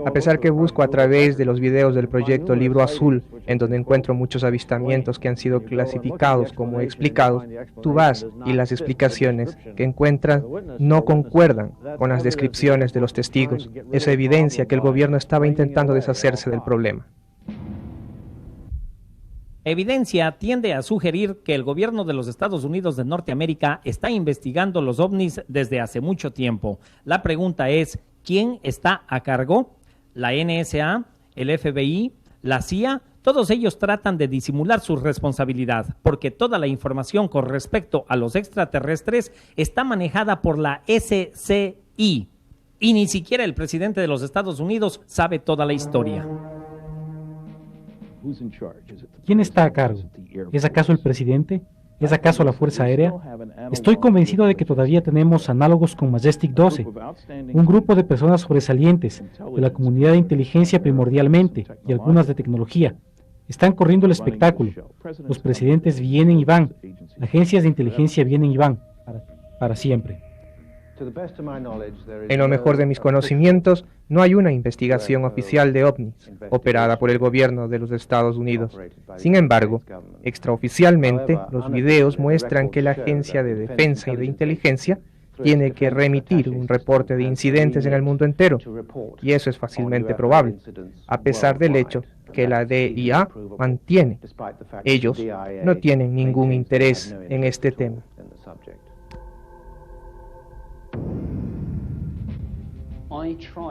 A pesar que busco a través de los videos del proyecto Libro Azul, en donde encuentro muchos avistamientos que han sido clasificados como explicados, tú vas y las explicaciones que encuentras no concuerdan con las descripciones de los testigos. Es evidencia que el gobierno estaba intentando deshacerse del problema. Evidencia tiende a sugerir que el gobierno de los Estados Unidos de Norteamérica está investigando los ovnis desde hace mucho tiempo. La pregunta es, ¿quién está a cargo? ¿La NSA? ¿El FBI? ¿La CIA? Todos ellos tratan de disimular su responsabilidad, porque toda la información con respecto a los extraterrestres está manejada por la SCI. Y ni siquiera el presidente de los Estados Unidos sabe toda la historia. ¿Quién está a cargo? ¿Es acaso el presidente? ¿Es acaso la Fuerza Aérea? Estoy convencido de que todavía tenemos análogos con Majestic 12, un grupo de personas sobresalientes, de la comunidad de inteligencia primordialmente, y algunas de tecnología. Están corriendo el espectáculo. Los presidentes vienen y van, agencias de inteligencia vienen y van, para siempre. En lo mejor de mis conocimientos, no hay una investigación oficial de ovnis operada por el gobierno de los Estados Unidos. Sin embargo, extraoficialmente, los videos muestran que la Agencia de Defensa y de Inteligencia tiene que remitir un reporte de incidentes en el mundo entero, y eso es fácilmente probable, a pesar del hecho que la DIA mantiene. Ellos no tienen ningún interés en este tema.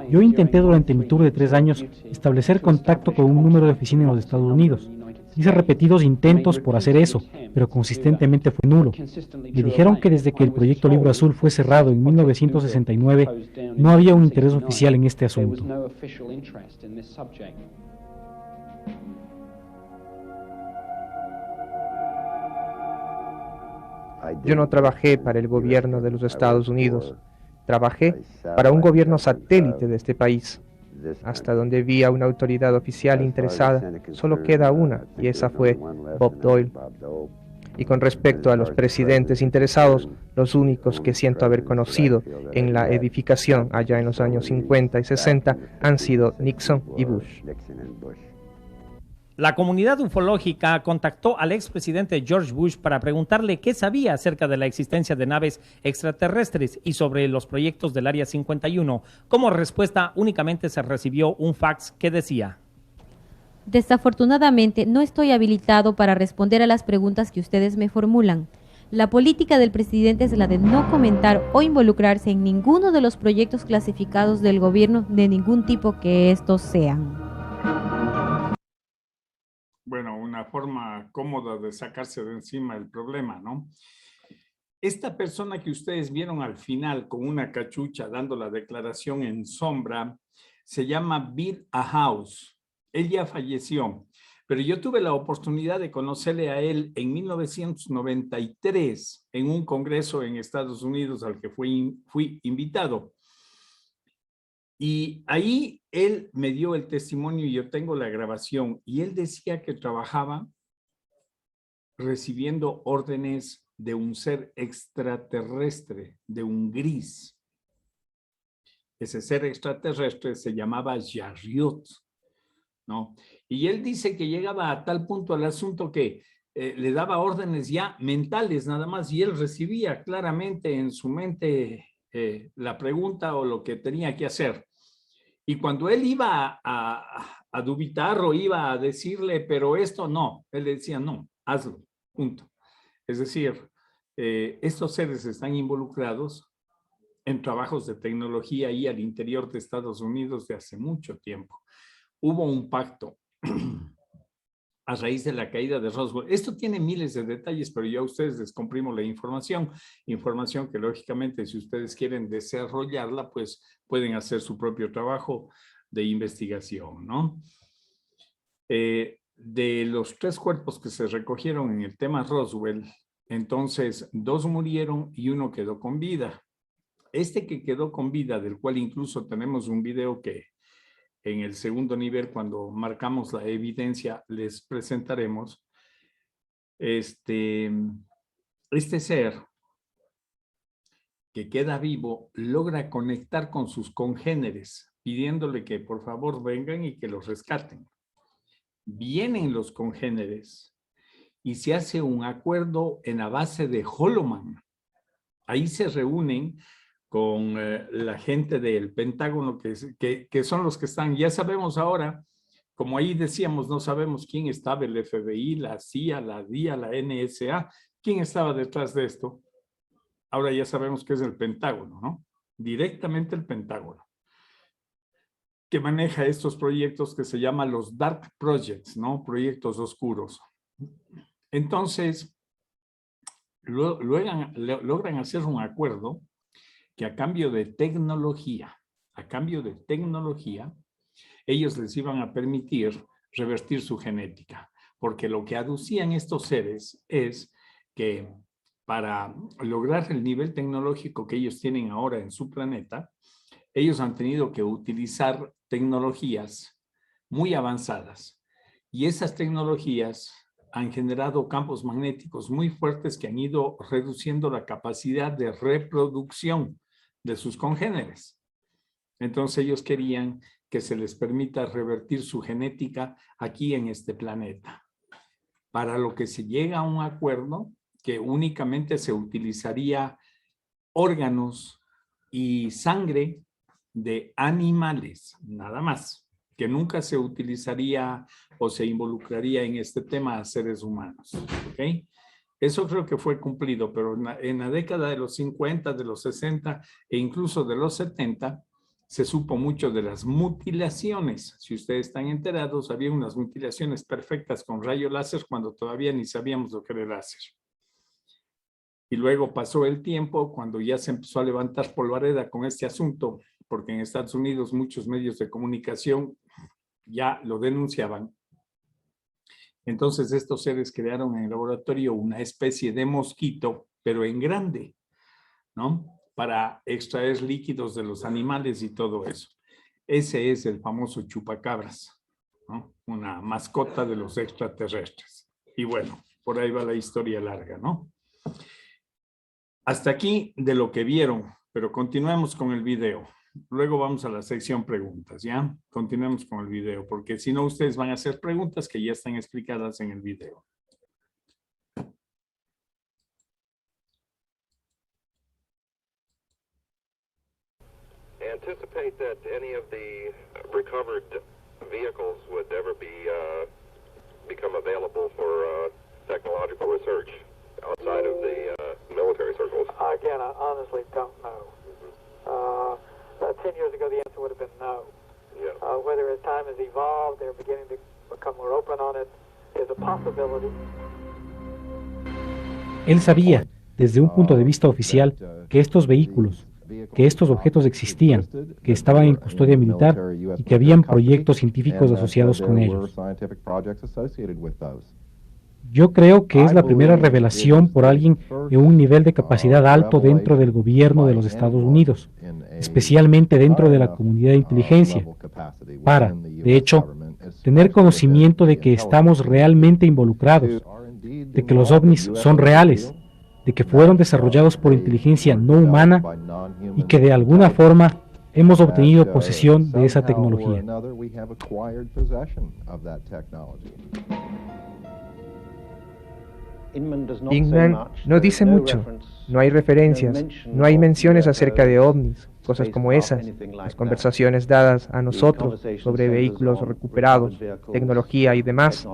Yo intenté durante mi tour de 3 años establecer contacto con un número de oficina en los Estados Unidos. Hice repetidos intentos por hacer eso, pero consistentemente fue nulo. Me dijeron que desde que el proyecto Libro Azul fue cerrado en 1969, no había un interés oficial en este asunto. Yo no trabajé para el gobierno de los Estados Unidos. Trabajé para un gobierno satélite de este país. Hasta donde vi a una autoridad oficial interesada, solo queda una, y esa fue Bob Doyle. Y con respecto a los presidentes interesados, los únicos que siento haber conocido en la edificación allá en los años 50 y 60 han sido Nixon y Bush. La comunidad ufológica contactó al expresidente George Bush para preguntarle qué sabía acerca de la existencia de naves extraterrestres y sobre los proyectos del Área 51. Como respuesta, únicamente se recibió un fax que decía: desafortunadamente, no estoy habilitado para responder a las preguntas que ustedes me formulan. La política del presidente es la de no comentar o involucrarse en ninguno de los proyectos clasificados del gobierno de ningún tipo que estos sean. Bueno, una forma cómoda de sacarse de encima el problema, ¿no? Esta persona que ustedes vieron al final con una cachucha dando la declaración en sombra, se llama Bill House. Él ya falleció, pero yo tuve la oportunidad de conocerle a él en 1993 en un congreso en Estados Unidos al que fui invitado. Y ahí él me dio el testimonio y yo tengo la grabación. Y él decía que trabajaba recibiendo órdenes de un ser extraterrestre, de un gris. Ese ser extraterrestre se llamaba Yariot, ¿no? Y él dice que llegaba a tal punto al asunto que le daba órdenes ya mentales nada más y él recibía claramente en su mente la pregunta o lo que tenía que hacer. Y cuando él iba a dubitar o iba a decirle, pero esto no, él le decía, no, hazlo, punto. Es decir, estos seres están involucrados en trabajos de tecnología ahí al interior de Estados Unidos de hace mucho tiempo. Hubo un pacto a raíz de la caída de Roswell. Esto tiene miles de detalles, pero yo a ustedes les comprimo la información que lógicamente si ustedes quieren desarrollarla, pues pueden hacer su propio trabajo de investigación, ¿no? De los 3 cuerpos que se recogieron en el tema Roswell, entonces 2 murieron y 1 quedó con vida. Este que quedó con vida, del cual incluso tenemos un video que en el segundo nivel, cuando marcamos la evidencia, les presentaremos. Este ser que queda vivo logra conectar con sus congéneres, pidiéndole que por favor vengan y que los rescaten. Vienen los congéneres y se hace un acuerdo en la base de Holloman. Ahí se reúnen con la gente del Pentágono, que son los que están, ya sabemos ahora, como ahí decíamos, no sabemos quién estaba, el FBI, la CIA, la DIA, la NSA, quién estaba detrás de esto. Ahora ya sabemos que es el Pentágono, ¿no? Directamente el Pentágono, que maneja estos proyectos que se llaman los Dark Projects, ¿no? Proyectos oscuros. Entonces, logran hacer un acuerdo que a cambio de tecnología, ellos les iban a permitir revertir su genética, porque lo que aducían estos seres es que para lograr el nivel tecnológico que ellos tienen ahora en su planeta, ellos han tenido que utilizar tecnologías muy avanzadas, y esas tecnologías han generado campos magnéticos muy fuertes que han ido reduciendo la capacidad de reproducción de sus congéneres. Entonces ellos querían que se les permita revertir su genética aquí en este planeta. Para lo que se llega a un acuerdo que únicamente se utilizaría órganos y sangre de animales, nada más, que nunca se utilizaría o se involucraría en este tema a seres humanos. ¿Okay? Eso creo que fue cumplido, pero en la década de los 50, de los 60 e incluso de los 70, se supo mucho de las mutilaciones. Si ustedes están enterados, había unas mutilaciones perfectas con rayo láser cuando todavía ni sabíamos lo que era el láser. Y luego pasó el tiempo cuando ya se empezó a levantar polvareda con este asunto, porque en Estados Unidos muchos medios de comunicación ya lo denunciaban. Entonces estos seres crearon en el laboratorio una especie de mosquito, pero en grande, ¿no? Para extraer líquidos de los animales y todo eso. Ese es el famoso chupacabras, ¿no? Una mascota de los extraterrestres. Y bueno, por ahí va la historia larga, ¿no? Hasta aquí de lo que vieron, pero continuemos con el video. Luego vamos a la sección preguntas, ¿ya? Continuemos con el video, porque si no ustedes van a hacer preguntas que ya están explicadas en el video. Anticipate that any of the recovered vehicles would ever become available for technological research outside of the military circles? Again, I honestly don't know. 10 years ago, the answer would have been no. Yeah. Whether as time has evolved, they're beginning to become more open on it, is a possibility. Él sabía, desde un punto de vista oficial, que estos vehículos, que estos objetos existían, que estaban en custodia militar y que habían proyectos científicos asociados con ellos. Yo creo que es la primera revelación por alguien en un nivel de capacidad alto dentro del gobierno de los Estados Unidos, especialmente dentro de la comunidad de inteligencia, para, de hecho, tener conocimiento de que estamos realmente involucrados, de que los ovnis son reales, de que fueron desarrollados por inteligencia no humana y que de alguna forma hemos obtenido posesión de esa tecnología. Ingman no dice mucho, no hay referencias, no hay menciones acerca de ovnis, cosas como esas. Las conversaciones dadas a nosotros sobre vehículos recuperados, tecnología y demás,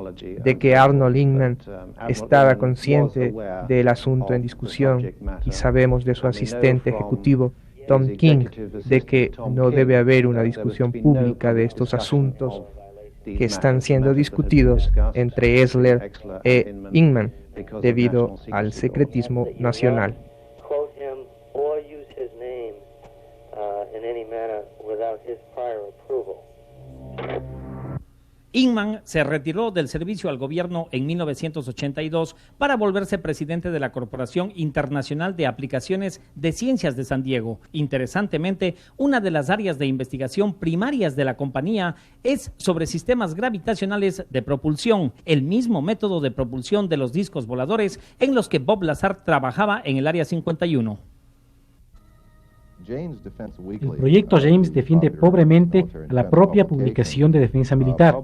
de que Arnold Ingman estaba consciente del asunto en discusión y sabemos de su asistente ejecutivo, Tom King, de que no debe haber una discusión pública de estos asuntos que están siendo discutidos entre Esler e Ingman debido al secretismo nacional. Ingman se retiró del servicio al gobierno en 1982 para volverse presidente de la Corporación Internacional de Aplicaciones de Ciencias de San Diego. Interesantemente, una de las áreas de investigación primarias de la compañía es sobre sistemas gravitacionales de propulsión, el mismo método de propulsión de los discos voladores en los que Bob Lazar trabajaba en el Área 51. El proyecto James defiende pobremente a la propia publicación de defensa militar.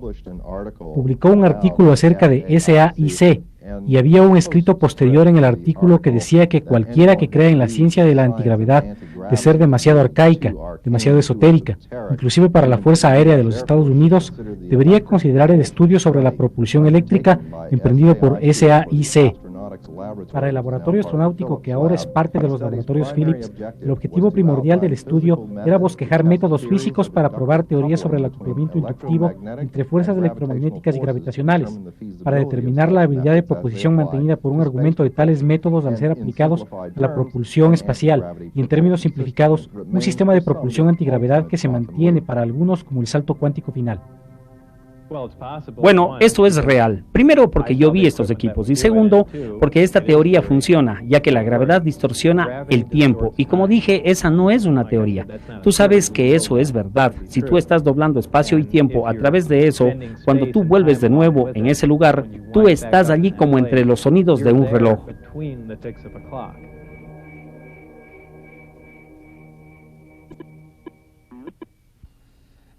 Publicó un artículo acerca de SAIC y había un escrito posterior en el artículo que decía que cualquiera que crea en la ciencia de la antigravedad de ser demasiado arcaica, demasiado esotérica, inclusive para la Fuerza Aérea de los Estados Unidos, debería considerar el estudio sobre la propulsión eléctrica emprendido por SAIC. Para el laboratorio astronáutico, que ahora es parte de los laboratorios Phillips, el objetivo primordial del estudio era bosquejar métodos físicos para probar teorías sobre el acoplamiento inductivo entre fuerzas electromagnéticas y gravitacionales, para determinar la habilidad de proposición mantenida por un argumento de tales métodos al ser aplicados a la propulsión espacial, y en términos simplificados, un sistema de propulsión antigravedad que se mantiene para algunos como el salto cuántico final. Bueno, esto es real. Primero, porque yo vi estos equipos, y segundo, porque esta teoría funciona, ya que la gravedad distorsiona el tiempo, y como dije, esa no es una teoría. Tú sabes que eso es verdad. Si tú estás doblando espacio y tiempo a través de eso, cuando tú vuelves de nuevo en ese lugar, tú estás allí como entre los sonidos de un reloj.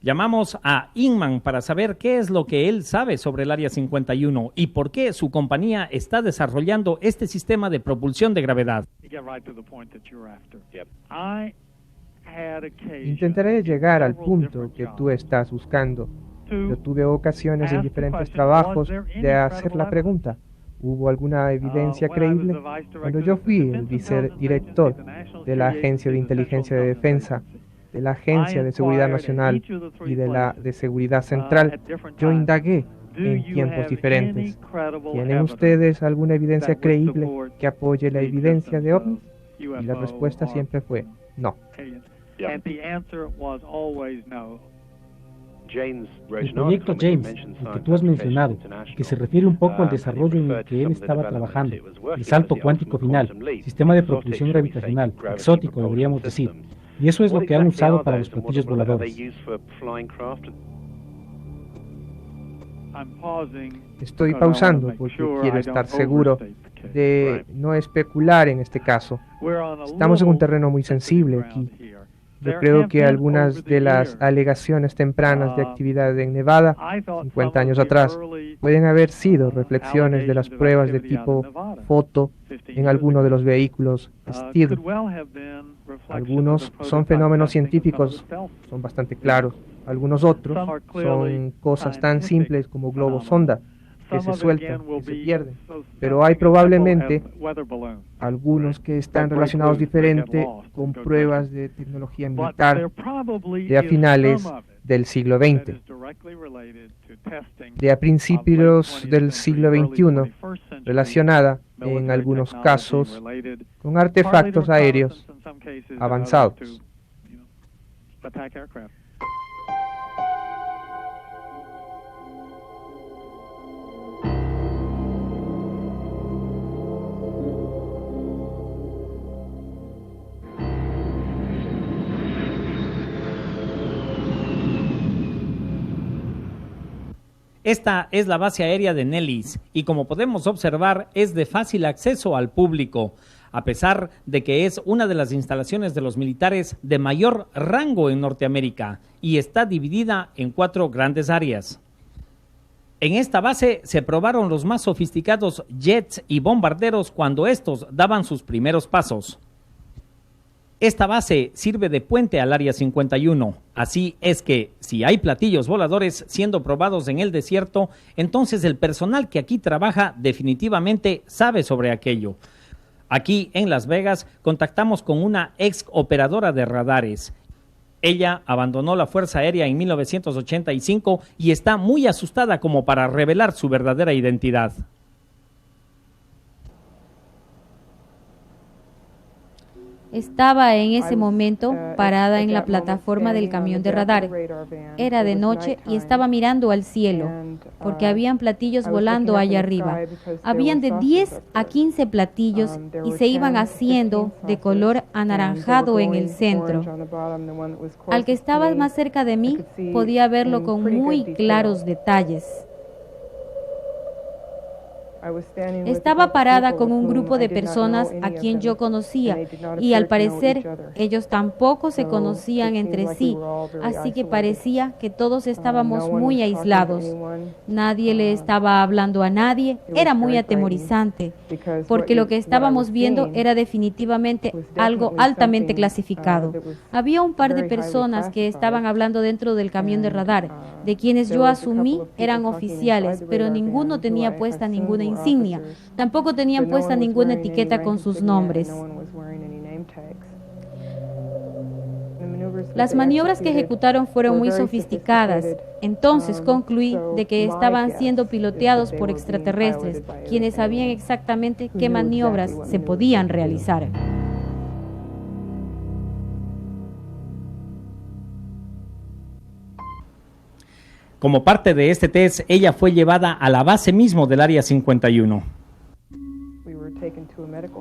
Llamamos a Inman para saber qué es lo que él sabe sobre el Área 51 y por qué su compañía está desarrollando este sistema de propulsión de gravedad. Intentaré llegar al punto que tú estás buscando. Yo tuve ocasiones en diferentes trabajos de hacer la pregunta: ¿hubo alguna evidencia creíble? Cuando yo fui el vicedirector de la Agencia de Inteligencia de Defensa, de la Agencia de Seguridad Nacional y de la de Seguridad Central, yo indagué en tiempos diferentes. ¿Tienen ustedes alguna evidencia creíble que apoye la evidencia de ovnis? Y la respuesta siempre fue no. El proyecto James, el que tú has mencionado, que se refiere un poco al desarrollo en el que él estaba trabajando, el salto cuántico final, sistema de propulsión gravitacional, exótico deberíamos decir, y eso es lo que han usado para los platillos voladores. Estoy pausando porque quiero estar seguro de no especular en este caso. Estamos en un terreno muy sensible aquí. Yo creo que algunas de las alegaciones tempranas de actividad en Nevada, 50 años atrás, pueden haber sido reflexiones de las pruebas de tipo foto en alguno de los vehículos Stealth. Algunos son fenómenos científicos, son bastante claros. Algunos otros son cosas tan simples como globos sonda, que se sueltan, que se pierden. Pero hay probablemente algunos que están relacionados diferente con pruebas de tecnología militar de a finales del siglo XX, de a principios del siglo XXI, relacionada en algunos casos con artefactos aéreos avanzados. Esta es la base aérea de Nellis y como podemos observar es de fácil acceso al público, a pesar de que es una de las instalaciones de los militares de mayor rango en Norteamérica y está dividida en 4 grandes áreas. En esta base se probaron los más sofisticados jets y bombarderos cuando estos daban sus primeros pasos. Esta base sirve de puente al Área 51, así es que si hay platillos voladores siendo probados en el desierto, entonces el personal que aquí trabaja definitivamente sabe sobre aquello. Aquí en Las Vegas contactamos con una ex operadora de radares. Ella abandonó la Fuerza Aérea en 1985 y está muy asustada como para revelar su verdadera identidad. Estaba en ese momento parada en la plataforma del camión de radar. Era de noche y estaba mirando al cielo, porque habían platillos volando allá arriba. Habían de 10 a 15 platillos y se iban haciendo de color anaranjado en el centro. Al que estaba más cerca de mí podía verlo con muy claros detalles. Estaba parada con un grupo de personas a quien yo conocía y al parecer ellos tampoco se conocían entre sí, así que parecía que todos estábamos muy aislados. Nadie le estaba hablando a nadie, era muy atemorizante, porque lo que estábamos viendo era definitivamente algo altamente clasificado. Había un par de personas que estaban hablando dentro del camión de radar, de quienes yo asumí eran oficiales, pero ninguno tenía puesta ninguna insignia. Tampoco tenían puesta ninguna etiqueta con sus nombres. Las maniobras que ejecutaron fueron muy sofisticadas. Entonces concluí de que estaban siendo piloteados por extraterrestres, quienes sabían exactamente qué maniobras se podían realizar. Como parte de este test, ella fue llevada a la base mismo del Área 51.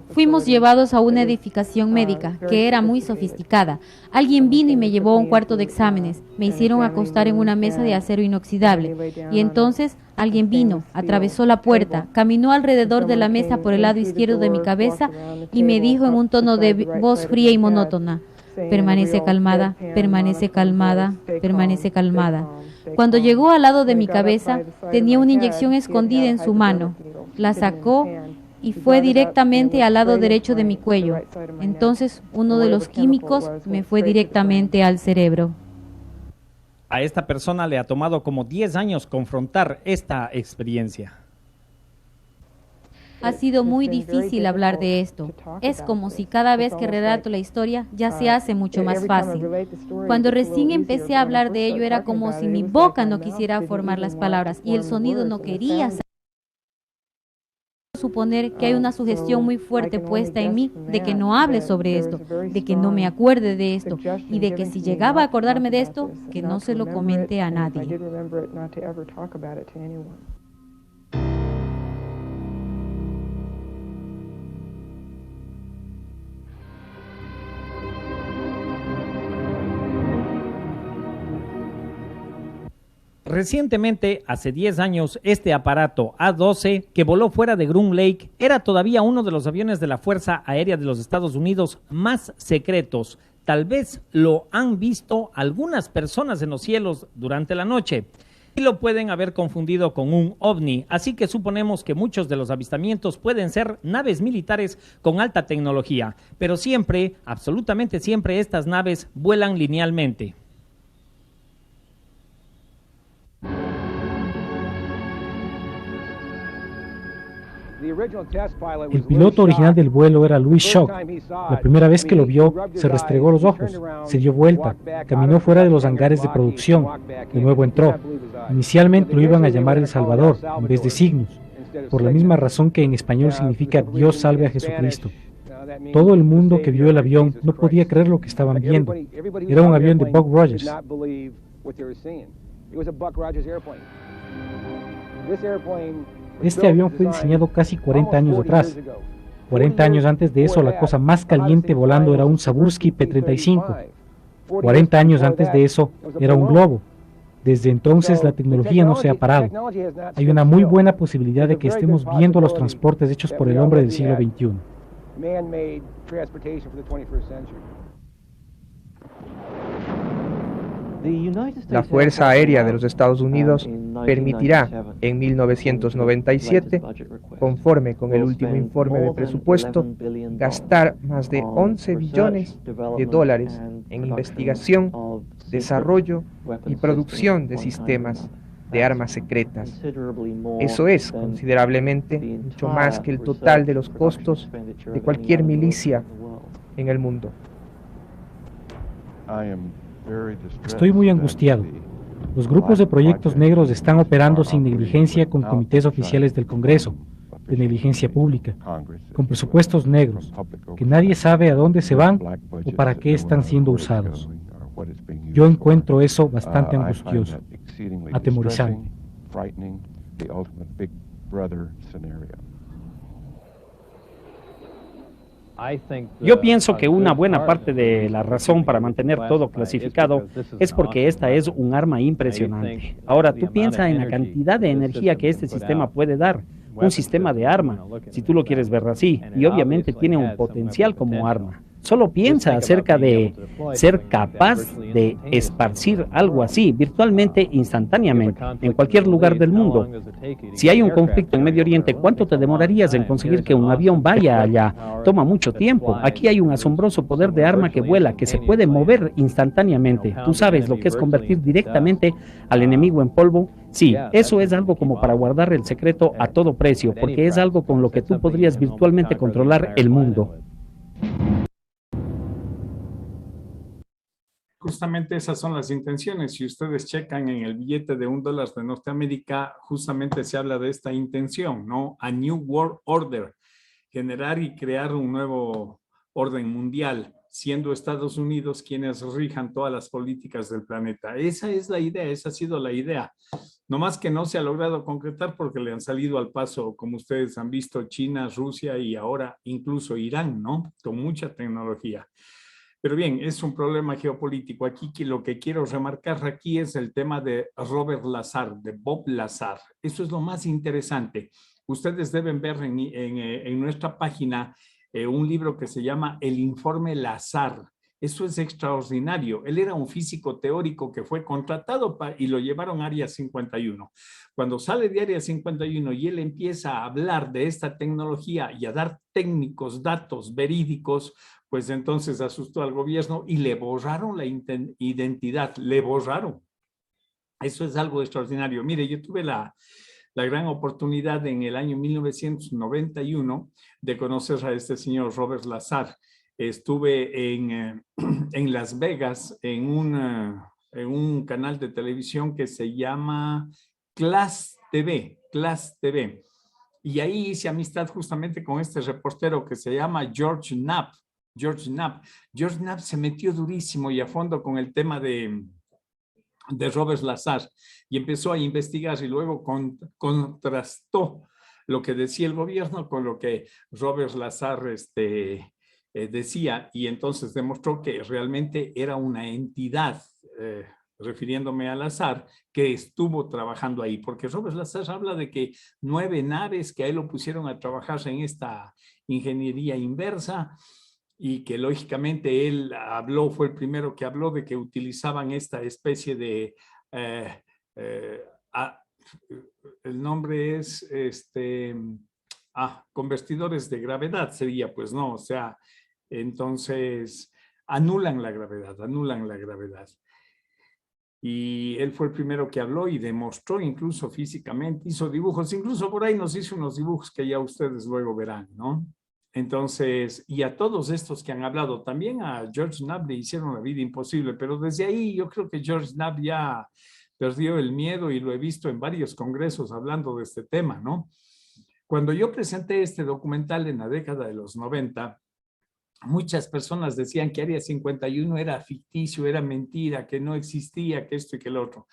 Fuimos llevados a una edificación médica que era muy sofisticada. Alguien vino y me llevó a un cuarto de exámenes. Me hicieron acostar en una mesa de acero inoxidable. Y entonces alguien vino, atravesó la puerta, caminó alrededor de la mesa por el lado izquierdo de mi cabeza y me dijo en un tono de voz fría y monótona: permanece calmada, permanece calmada, permanece calmada. Cuando llegó al lado de mi cabeza, tenía una inyección escondida en su mano. La sacó y fue directamente al lado derecho de mi cuello. Entonces, uno de los químicos me fue directamente al cerebro. A esta persona le ha tomado como 10 años confrontar esta experiencia. Ha sido muy difícil hablar de esto. Es como si cada vez que relato la historia ya se hace mucho más fácil. Cuando recién empecé a hablar de ello era como si mi boca no quisiera formar las palabras y el sonido no quería salir. Suponer que hay una sugestión muy fuerte puesta en mí de que no hable sobre esto, de que no me acuerde de esto y de que si llegaba a acordarme de esto, que no se lo comente a nadie. Recientemente, hace 10 años, este aparato A-12 que voló fuera de Groom Lake era todavía uno de los aviones de la Fuerza Aérea de los Estados Unidos más secretos. Tal vez lo han visto algunas personas en los cielos durante la noche y lo pueden haber confundido con un ovni, así que suponemos que muchos de los avistamientos pueden ser naves militares con alta tecnología, pero siempre, absolutamente siempre, estas naves vuelan linealmente. El piloto original del vuelo era Louis Schock. La primera vez que lo vio, se restregó los ojos, se dio vuelta, caminó fuera de los hangares de producción, de nuevo entró. Inicialmente lo iban a llamar El Salvador, en vez de Cygnus, por la misma razón que en español significa Dios salve a Jesucristo. Todo el mundo que vio el avión no podía creer lo que estaban viendo. Era un avión de Buck Rogers. Este avión fue diseñado casi 40 años atrás. 40 años antes de eso, la cosa más caliente volando era un Sabursky P-35. 40 años antes de eso, era un globo. Desde entonces, la tecnología no se ha parado. Hay una muy buena posibilidad de que estemos viendo los transportes hechos por el hombre del siglo XXI. La Fuerza Aérea de los Estados Unidos permitirá en 1997, conforme con el último informe de presupuesto, gastar más de 11 billones de dólares en investigación, desarrollo y producción de sistemas de armas secretas. Eso es considerablemente mucho más que el total de los costos de cualquier milicia en el mundo. Estoy muy angustiado. Los grupos de proyectos negros están operando sin negligencia con comités oficiales del Congreso, de negligencia pública, con presupuestos negros, que nadie sabe a dónde se van o para qué están siendo usados. Yo encuentro eso bastante angustioso, atemorizante. Yo pienso que una buena parte de la razón para mantener todo clasificado es porque esta es un arma impresionante. Ahora, tú piensa en la cantidad de energía que este sistema puede dar. Un sistema de arma, si tú lo quieres ver así, y obviamente tiene un potencial como arma. Solo piensa acerca de ser capaz de esparcir algo así virtualmente instantáneamente en cualquier lugar del mundo. Si hay un conflicto en Medio Oriente, ¿cuánto te demorarías en conseguir que un avión vaya allá? Toma mucho tiempo. Aquí hay un asombroso poder de arma que vuela, que se puede mover instantáneamente. ¿Tú sabes lo que es convertir directamente al enemigo en polvo? Sí, eso es algo como para guardar el secreto a todo precio, porque es algo con lo que tú podrías virtualmente controlar el mundo. Justamente esas son las intenciones. Si ustedes checan en el billete de $1 de Norteamérica, justamente se habla de esta intención, ¿no? A New World Order, generar y crear un nuevo orden mundial, siendo Estados Unidos quienes rijan todas las políticas del planeta. Esa es la idea, esa ha sido la idea. No más que no se ha logrado concretar porque le han salido al paso, como ustedes han visto, China, Rusia y ahora incluso Irán, ¿no? Con mucha tecnología. Pero bien, es un problema geopolítico. Aquí lo que quiero remarcar aquí es el tema de Robert Lazar, de Bob Lazar. Eso es lo más interesante. Ustedes deben ver en nuestra página un libro que se llama El Informe Lazar. Eso es extraordinario. Él era un físico teórico que fue contratado y lo llevaron a Área 51. Cuando sale de Área 51 y él empieza a hablar de esta tecnología y a dar técnicos, datos verídicos, pues entonces asustó al gobierno y le borraron la identidad, le borraron. Eso es algo extraordinario. Mire, yo tuve la gran oportunidad en el año 1991 de conocer a este señor Robert Lazar. Estuve en Las Vegas en un canal de televisión que se llama Class TV. Y ahí hice amistad justamente con este reportero que se llama George Knapp. George Knapp se metió durísimo y a fondo con el tema de Robert Lazar y empezó a investigar y luego contrastó lo que decía el gobierno con lo que Robert Lazar decía, y entonces demostró que realmente era una entidad, refiriéndome a Lazar, que estuvo trabajando ahí, porque Robert Lazar habla de que 9 naves que a él lo pusieron a trabajar en esta ingeniería inversa, y que lógicamente él fue el primero que habló de que utilizaban esta especie de, el nombre es, convertidores de gravedad sería, pues no, o sea, entonces anulan la gravedad. Y él fue el primero que habló y demostró incluso físicamente, hizo dibujos, incluso por ahí nos hizo unos dibujos que ya ustedes luego verán, ¿no? Entonces, y a todos estos que han hablado, también a George Knapp le hicieron la vida imposible, pero desde ahí yo creo que George Knapp ya perdió el miedo y lo he visto en varios congresos hablando de este tema, ¿no? Cuando yo presenté este documental en la década de los 90, muchas personas decían que Área 51 era ficticio, era mentira, que no existía, que esto y que el otro.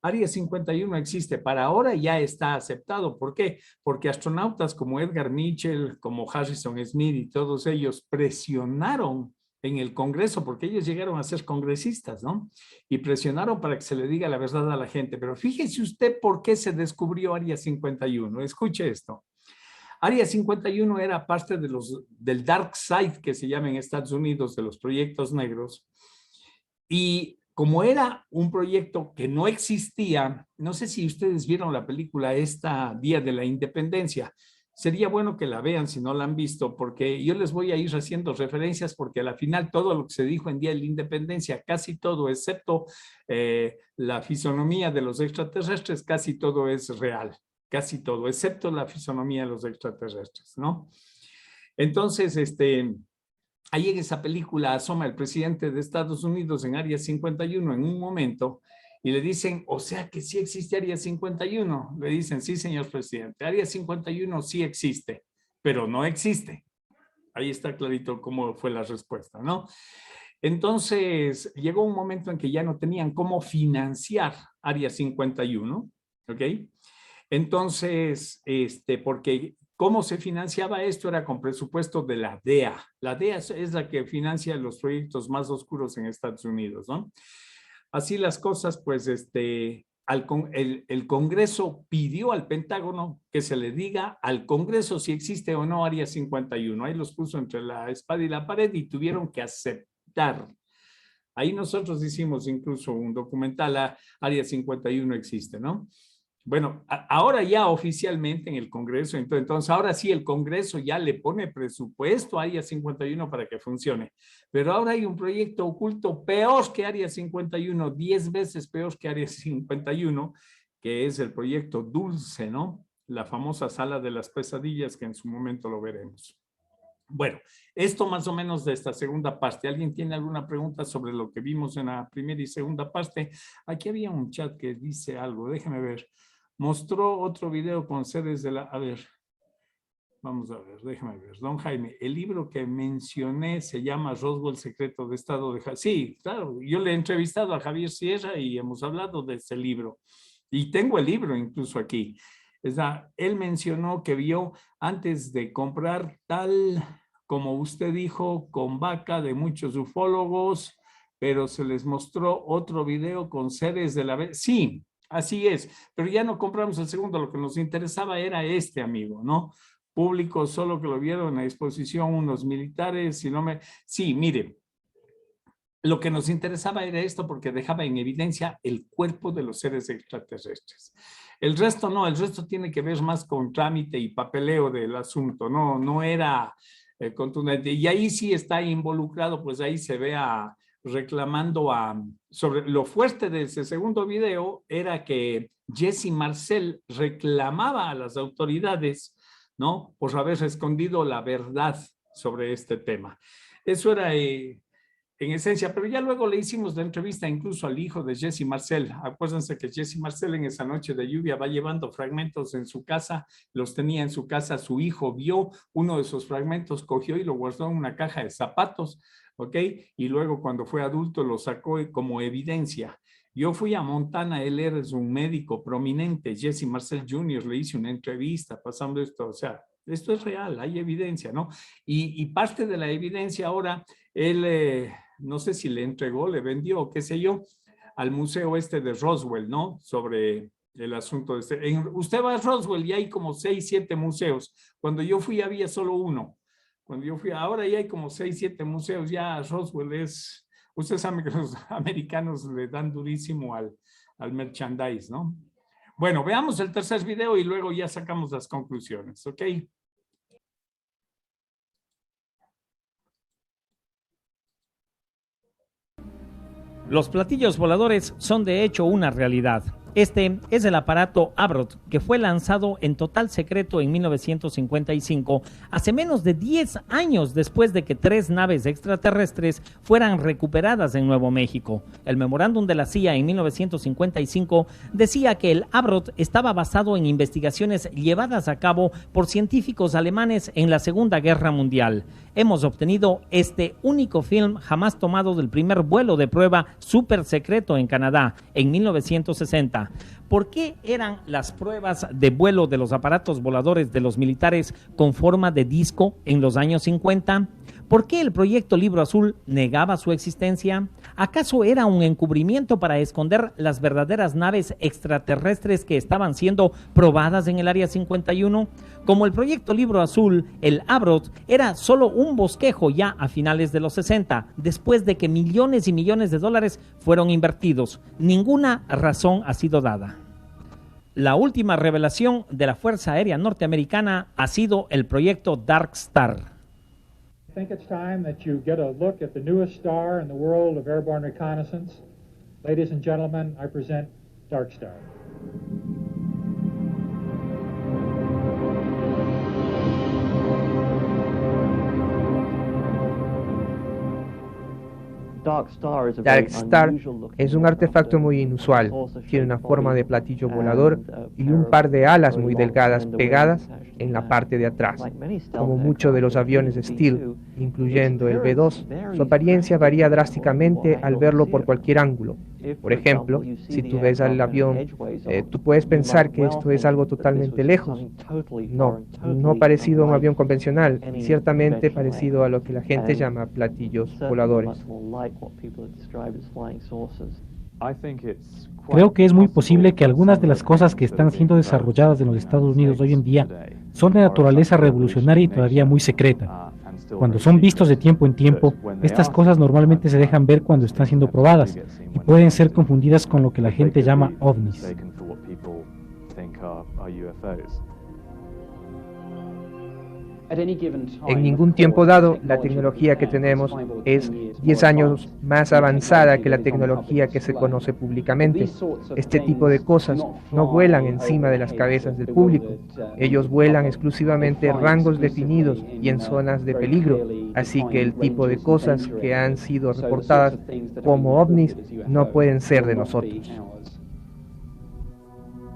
Área 51 existe, para ahora ya está aceptado. ¿Por qué? Porque astronautas como Edgar Mitchell, como Harrison Smith y todos ellos presionaron en el Congreso, porque ellos llegaron a ser congresistas, ¿no? Y presionaron para que se le diga la verdad a la gente. Pero fíjese usted por qué se descubrió Área 51. Escuche esto. Área 51 era parte de del Dark Side, que se llama en Estados Unidos, de los proyectos negros. Y como era un proyecto que no existía, no sé si ustedes vieron la película Día de la Independencia. Sería bueno que la vean si no la han visto, porque yo les voy a ir haciendo referencias, porque a la final todo lo que se dijo en Día de la Independencia, casi todo, excepto la fisonomía de los extraterrestres, casi todo es real. Casi todo, excepto la fisonomía de los extraterrestres, ¿no? Entonces, ahí en esa película asoma el presidente de Estados Unidos en Área 51 en un momento y le dicen, o sea que sí existe Área 51. Le dicen, sí, señor presidente, Área 51 sí existe, pero no existe. Ahí está clarito cómo fue la respuesta, ¿no? Entonces, llegó un momento en que ya no tenían cómo financiar Área 51, ¿ok? Entonces, porque cómo se financiaba esto era con presupuesto de la DEA. La DEA es la que financia los proyectos más oscuros en Estados Unidos, ¿no? Así las cosas, pues, el Congreso pidió al Pentágono que se le diga al Congreso si existe o no Área 51. Ahí los puso entre la espada y la pared y tuvieron que aceptar. Ahí nosotros hicimos incluso un documental, Área 51 existe, ¿no? Bueno, ahora ya oficialmente en el Congreso, entonces ahora sí el Congreso ya le pone presupuesto a Área 51 para que funcione. Pero ahora hay un proyecto oculto peor que Área 51, 10 veces peor que Área 51, que es el proyecto Dulce, ¿no? La famosa sala de las pesadillas, que en su momento lo veremos. Bueno, esto más o menos de esta segunda parte. ¿Alguien tiene alguna pregunta sobre lo que vimos en la primera y segunda parte? Aquí había un chat que dice algo, déjeme ver. Mostró otro video con sedes de la... A ver, vamos a ver, déjame ver. Don Jaime, el libro que mencioné se llama Roswell, Secreto de Estado de... Sí, claro, yo le he entrevistado a Javier Sierra y hemos hablado de ese libro. Y tengo el libro incluso aquí. Él mencionó que vio antes de comprar tal, como usted dijo, con vaca de muchos ufólogos, pero se les mostró otro video con sedes de la... Sí, así es, pero ya no compramos el segundo, lo que nos interesaba era amigo, ¿no? Público, solo que lo vieron en la exposición unos militares, si no me... Sí, mire, lo que nos interesaba era esto porque dejaba en evidencia el cuerpo de los seres extraterrestres. El resto no, el resto tiene que ver más con trámite y papeleo del asunto, no era contundente. Y ahí sí está involucrado, pues ahí se ve reclamando sobre lo fuerte de ese segundo video era que Jesse Marcel reclamaba a las autoridades, ¿no? Por haber escondido la verdad sobre este tema. Eso era en esencia, pero ya luego le hicimos la entrevista incluso al hijo de Jesse Marcel. Acuérdense que Jesse Marcel en esa noche de lluvia va llevando fragmentos en su casa, los tenía en su casa, su hijo vio uno de esos fragmentos, cogió y lo guardó en una caja de zapatos, ¿ok? Y luego cuando fue adulto lo sacó como evidencia. Yo fui a Montana, él es un médico prominente, Jesse Marcel Jr., le hice una entrevista pasando esto, o sea, esto es real, hay evidencia, ¿no? Y parte de la evidencia ahora, él, no sé si le entregó, le vendió, qué sé yo, al museo de Roswell, ¿no? Sobre el asunto de usted va a Roswell y hay como 6, 7 museos. Cuando yo fui había solo uno. Cuando yo fui, ahora ya hay como 6, 7 museos, ya Roswell es... Usted sabe que los americanos le dan durísimo al merchandise, ¿no? Bueno, veamos el tercer video y luego ya sacamos las conclusiones, ¿ok? Los platillos voladores son de hecho una realidad. Este es el aparato Abrot, que fue lanzado en total secreto en 1955, hace menos de 10 años después de que 3 naves extraterrestres fueran recuperadas en Nuevo México. El memorándum de la CIA en 1955 decía que el Abrot estaba basado en investigaciones llevadas a cabo por científicos alemanes en la Segunda Guerra Mundial. Hemos obtenido este único film jamás tomado del primer vuelo de prueba súper secreto en Canadá en 1960. ¿Por qué eran las pruebas de vuelo de los aparatos voladores de los militares con forma de disco en los años 50? ¿Por qué el proyecto Libro Azul negaba su existencia? ¿Acaso era un encubrimiento para esconder las verdaderas naves extraterrestres que estaban siendo probadas en el Área 51? Como el proyecto Libro Azul, el Abrot era solo un bosquejo ya a finales de los 60, después de que millones y millones de dólares fueron invertidos. Ninguna razón ha sido dada. La última revelación de la Fuerza Aérea Norteamericana ha sido el proyecto Dark Star. I think it's time that you get a look at the newest star in the world of airborne reconnaissance. Ladies and gentlemen, I present Dark Star. Dark Star es un artefacto muy inusual. Tiene una forma de platillo volador y un par de alas muy delgadas pegadas en la parte de atrás. Como muchos de los aviones Stealth, incluyendo el B-2, su apariencia varía drásticamente al verlo por cualquier ángulo. Por ejemplo, si tú ves al avión, tú puedes pensar que esto es algo totalmente lejos. No parecido a un avión convencional, y ciertamente parecido a lo que la gente llama platillos voladores. Creo que es muy posible que algunas de las cosas que están siendo desarrolladas en los Estados Unidos hoy en día son de naturaleza revolucionaria y todavía muy secreta. Cuando son vistos de tiempo en tiempo, estas cosas normalmente se dejan ver cuando están siendo probadas y pueden ser confundidas con lo que la gente llama ovnis. En ningún tiempo dado, la tecnología que tenemos es 10 años más avanzada que la tecnología que se conoce públicamente. Este tipo de cosas no vuelan encima de las cabezas del público. Ellos vuelan exclusivamente en rangos definidos y en zonas de peligro. Así que el tipo de cosas que han sido reportadas como ovnis no pueden ser de nosotros.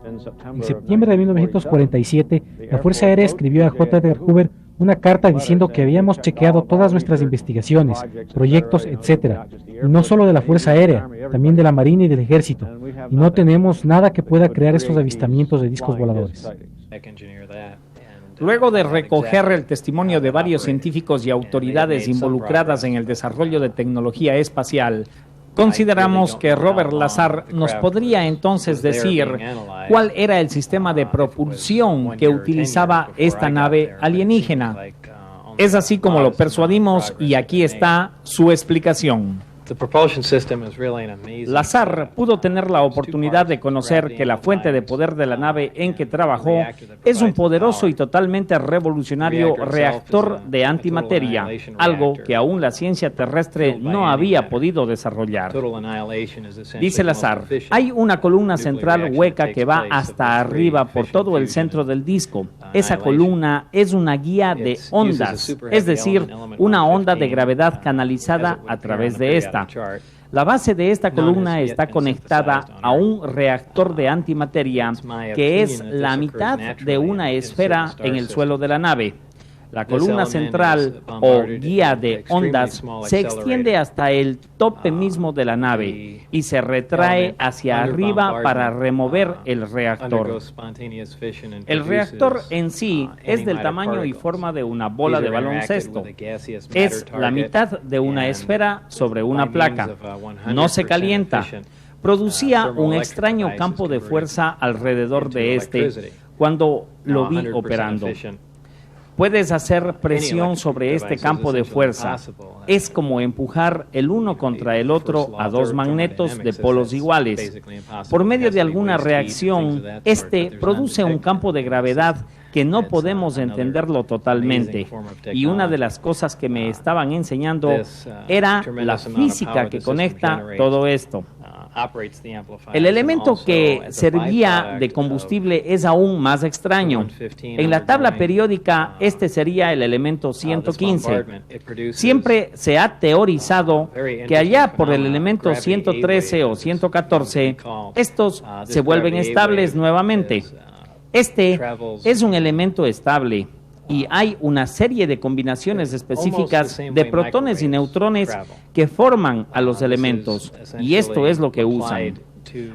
En septiembre de 1947, la Fuerza Aérea escribió a J. Edgar Hoover una carta diciendo que habíamos chequeado todas nuestras investigaciones, proyectos, etc. Y no solo de la Fuerza Aérea, también de la Marina y del Ejército. Y no tenemos nada que pueda crear estos avistamientos de discos voladores. Luego de recoger el testimonio de varios científicos y autoridades involucradas en el desarrollo de tecnología espacial, consideramos que Robert Lazar nos podría entonces decir cuál era el sistema de propulsión que utilizaba esta nave alienígena. Es así como lo persuadimos y aquí está su explicación. Lazar pudo tener la oportunidad de conocer que la fuente de poder de la nave en que trabajó es un poderoso y totalmente revolucionario reactor de antimateria, algo que aún la ciencia terrestre no había podido desarrollar. Dice Lazar, hay una columna central hueca que va hasta arriba por todo el centro del disco. Esa columna es una guía de ondas, es decir, una onda de gravedad canalizada a través de esta. La base de esta columna está conectada a un reactor de antimateria que es la mitad de una esfera en el suelo de la nave. La columna central o guía de ondas se extiende hasta el tope mismo de la nave y se retrae hacia arriba para remover el reactor. El reactor en sí es del tamaño y forma de una bola de baloncesto. Es la mitad de una esfera sobre una placa. No se calienta. Producía un extraño campo de fuerza alrededor de este cuando lo vi operando. Puedes hacer presión sobre este campo de fuerza. Es como empujar el uno contra el otro a dos magnetos de polos iguales. Por medio de alguna reacción, este produce un campo de gravedad que no podemos entenderlo totalmente. Y una de las cosas que me estaban enseñando era la física que conecta todo esto. El elemento que servía de combustible es aún más extraño. En la tabla periódica, este sería el elemento 115. Siempre se ha teorizado que allá por el elemento 113 o 114, estos se vuelven estables nuevamente. Este es un elemento estable y hay una serie de combinaciones específicas de protones y neutrones que forman a los elementos, y esto es lo que usan.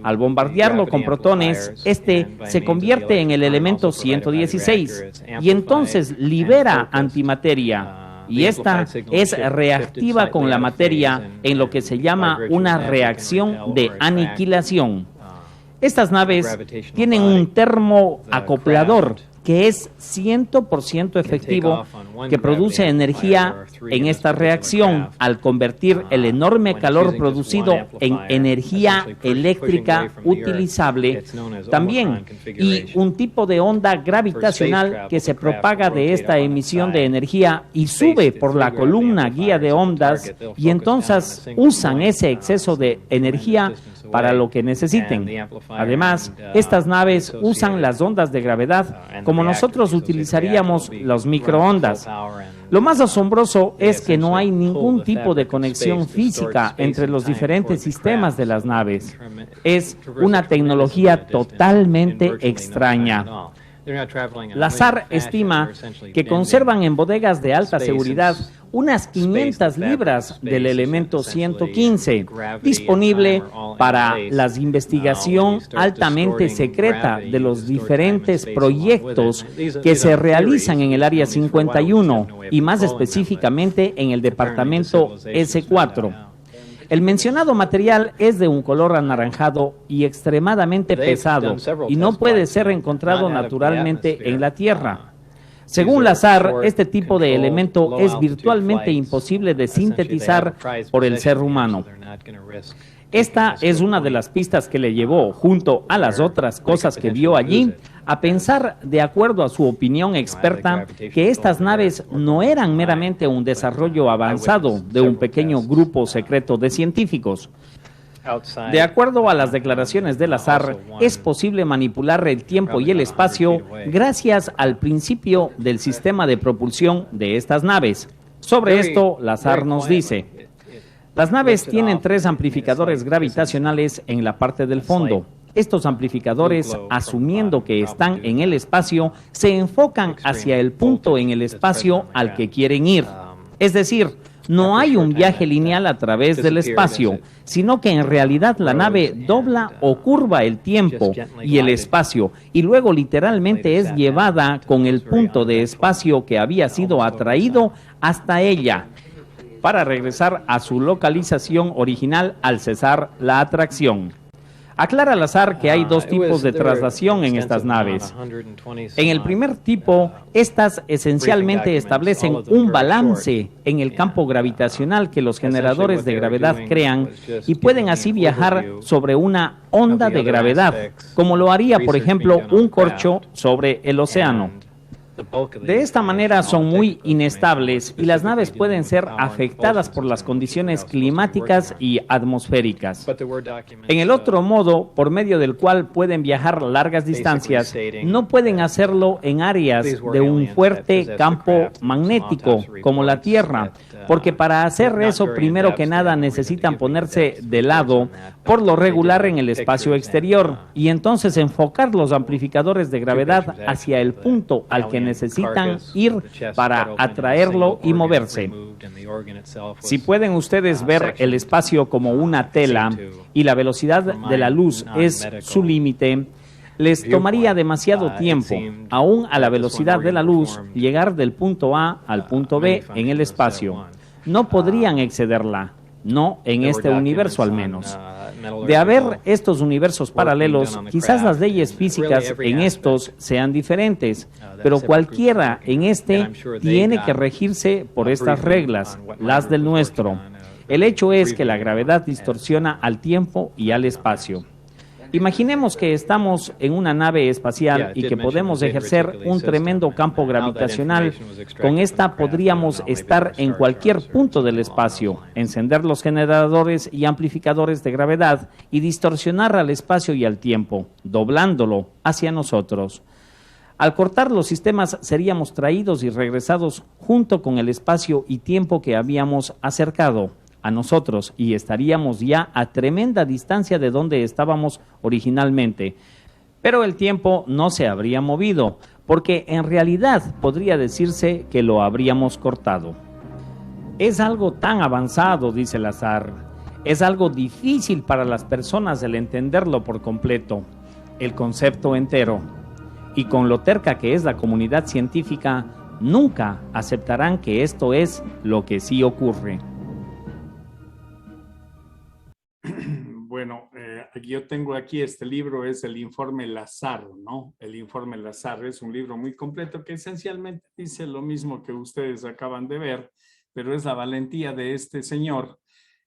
Al bombardearlo con protones, este se convierte en el elemento 116 y entonces libera antimateria. Y esta es reactiva con la materia en lo que se llama una reacción de aniquilación. Estas naves tienen un termoacoplador que es 100% efectivo, que produce energía en esta reacción al convertir el enorme calor producido en energía eléctrica utilizable también, y un tipo de onda gravitacional que se propaga de esta emisión de energía y sube por la columna guía de ondas, y entonces usan ese exceso de energía para lo que necesiten. Además, estas naves usan las ondas de gravedad como nosotros utilizaríamos los microondas. Lo más asombroso es que no hay ningún tipo de conexión física entre los diferentes sistemas de las naves. Es una tecnología totalmente extraña. Lazar estima que conservan en bodegas de alta seguridad unas 500 libras del elemento 115, disponible para la investigación altamente secreta de los diferentes proyectos que se realizan en el Área 51 y más específicamente en el departamento S4. El mencionado material es de un color anaranjado y extremadamente pesado y no puede ser encontrado naturalmente en la Tierra. Según Lazar, este tipo de elemento es virtualmente imposible de sintetizar por el ser humano. Esta es una de las pistas que le llevó, junto a las otras cosas que vio allí, a pensar, de acuerdo a su opinión experta, que estas naves no eran meramente un desarrollo avanzado de un pequeño grupo secreto de científicos. De acuerdo a las declaraciones de Lazar, es posible manipular el tiempo y el espacio gracias al principio del sistema de propulsión de estas naves. Sobre esto, Lazar nos dice: las naves tienen 3 amplificadores gravitacionales en la parte del fondo. Estos amplificadores, asumiendo que están en el espacio, se enfocan hacia el punto en el espacio al que quieren ir. Es decir, no hay un viaje lineal a través del espacio, sino que en realidad la nave dobla o curva el tiempo y el espacio, y luego literalmente es llevada con el punto de espacio que había sido atraído hasta ella, para regresar a su localización original al cesar la atracción. Aclara Lazar que hay dos tipos de traslación en estas naves. En el primer tipo, estas esencialmente establecen un balance en el campo gravitacional que los generadores de gravedad crean y pueden así viajar sobre una onda de gravedad, como lo haría, por ejemplo, un corcho sobre el océano. De esta manera son muy inestables y las naves pueden ser afectadas por las condiciones climáticas y atmosféricas. En el otro modo, por medio del cual pueden viajar largas distancias, no pueden hacerlo en áreas de un fuerte campo magnético como la Tierra, porque para hacer eso, primero que nada, necesitan ponerse de lado, por lo regular en el espacio exterior, y entonces enfocar los amplificadores de gravedad hacia el punto al que necesitan ir para atraerlo y moverse. Si pueden ustedes ver el espacio como una tela y la velocidad de la luz es su límite, les tomaría demasiado tiempo, aún a la velocidad de la luz, llegar del punto A al punto B en el espacio. No podrían excederla, no en este universo al menos. De haber estos universos paralelos, quizás las leyes físicas en estos sean diferentes, pero cualquiera en este tiene que regirse por estas reglas, las del nuestro. El hecho es que la gravedad distorsiona al tiempo y al espacio. Imaginemos que estamos en una nave espacial y que podemos ejercer un tremendo campo gravitacional. Con esta podríamos estar en cualquier punto del espacio, encender los generadores y amplificadores de gravedad y distorsionar al espacio y al tiempo, doblándolo hacia nosotros. Al cortar los sistemas seríamos traídos y regresados junto con el espacio y tiempo que habíamos acercado a nosotros y estaríamos ya a tremenda distancia de donde estábamos originalmente. Pero el tiempo no se habría movido, porque en realidad podría decirse que lo habríamos cortado. Es algo tan avanzado, dice Lazar. Es algo difícil para las personas el entenderlo por completo, el concepto entero. Y con lo terca que es la comunidad científica, nunca aceptarán que esto es lo que sí ocurre. Bueno, yo tengo aquí este libro, es el Informe Lazar, ¿no? El Informe Lazar es un libro muy completo que esencialmente dice lo mismo que ustedes acaban de ver, pero es la valentía de este señor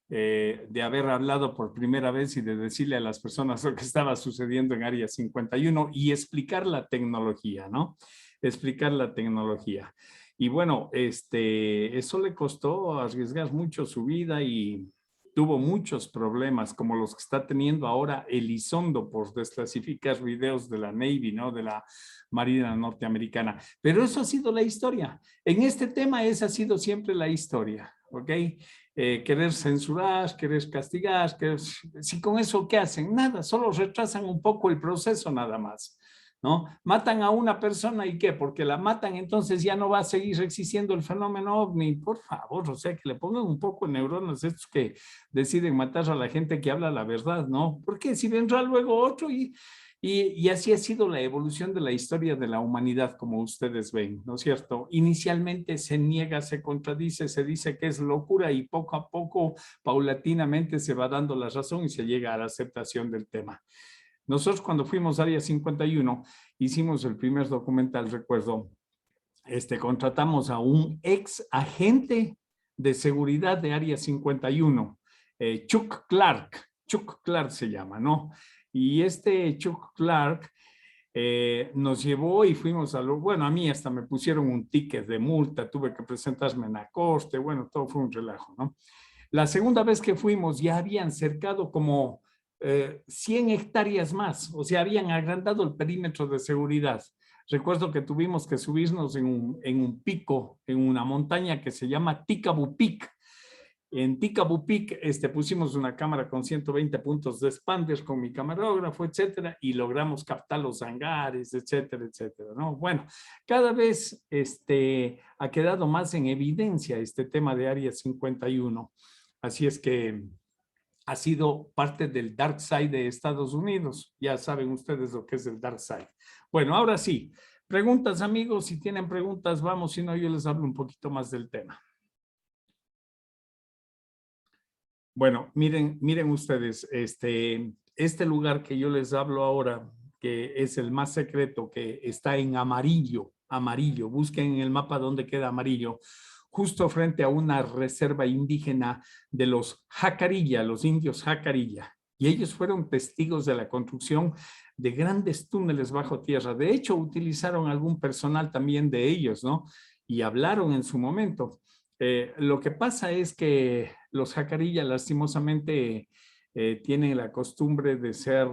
de haber hablado por primera vez y de decirle a las personas lo que estaba sucediendo en Área 51 y explicar la tecnología, ¿no? Explicar la tecnología. Y bueno, eso le costó arriesgar mucho su vida y tuvo muchos problemas como los que está teniendo ahora Elizondo por desclasificar videos de la Navy, ¿no? De la Marina norteamericana. Pero eso ha sido la historia. En este tema esa ha sido siempre la historia, ¿ok? Querer censurar, querer castigar, si con eso ¿qué hacen? Nada, solo retrasan un poco el proceso nada más, ¿no? Matan a una persona y ¿qué? Porque la matan, entonces ya no va a seguir existiendo el fenómeno ovni. Por favor, o sea, que le pongan un poco de neuronas estos que deciden matar a la gente que habla la verdad, ¿no? Porque si vendrá luego otro y así ha sido la evolución de la historia de la humanidad, como ustedes ven, ¿no es cierto? Inicialmente se niega, se contradice, se dice que es locura y poco a poco, paulatinamente se va dando la razón y se llega a la aceptación del tema. Nosotros cuando fuimos a Área 51 hicimos el primer documental, recuerdo, contratamos a un ex agente de seguridad de Área 51, Chuck Clark se llama, ¿no? Y Chuck Clark nos llevó y fuimos bueno, a mí hasta me pusieron un ticket de multa, tuve que presentarme en la corte, bueno, todo fue un relajo, ¿no? La segunda vez que fuimos ya habían cercado como 100 hectáreas más, o sea, habían agrandado el perímetro de seguridad. Recuerdo que tuvimos que subirnos en un pico, en una montaña que se llama Tikabú Peak. En Tikabú Peak pusimos una cámara con 120 puntos de expander con mi camarógrafo, etcétera, y logramos captar los hangares, etcétera, etcétera, ¿no? Bueno, cada vez ha quedado más en evidencia este tema de Área 51. Así es que ha sido parte del Dark Side de Estados Unidos. Ya saben ustedes lo que es el Dark Side. Bueno, ahora sí, preguntas, amigos. Si tienen preguntas, vamos. Si no, yo les hablo un poquito más del tema. Bueno, miren ustedes, este lugar que yo les hablo ahora, que es el más secreto, que está en amarillo, busquen en el mapa dónde queda amarillo, justo frente a una reserva indígena de los Jacarilla, los indios Jacarilla. Y ellos fueron testigos de la construcción de grandes túneles bajo tierra. De hecho, utilizaron algún personal también de ellos, ¿no? Y hablaron en su momento. Lo que pasa es que los Jacarilla, lastimosamente, tienen la costumbre de ser,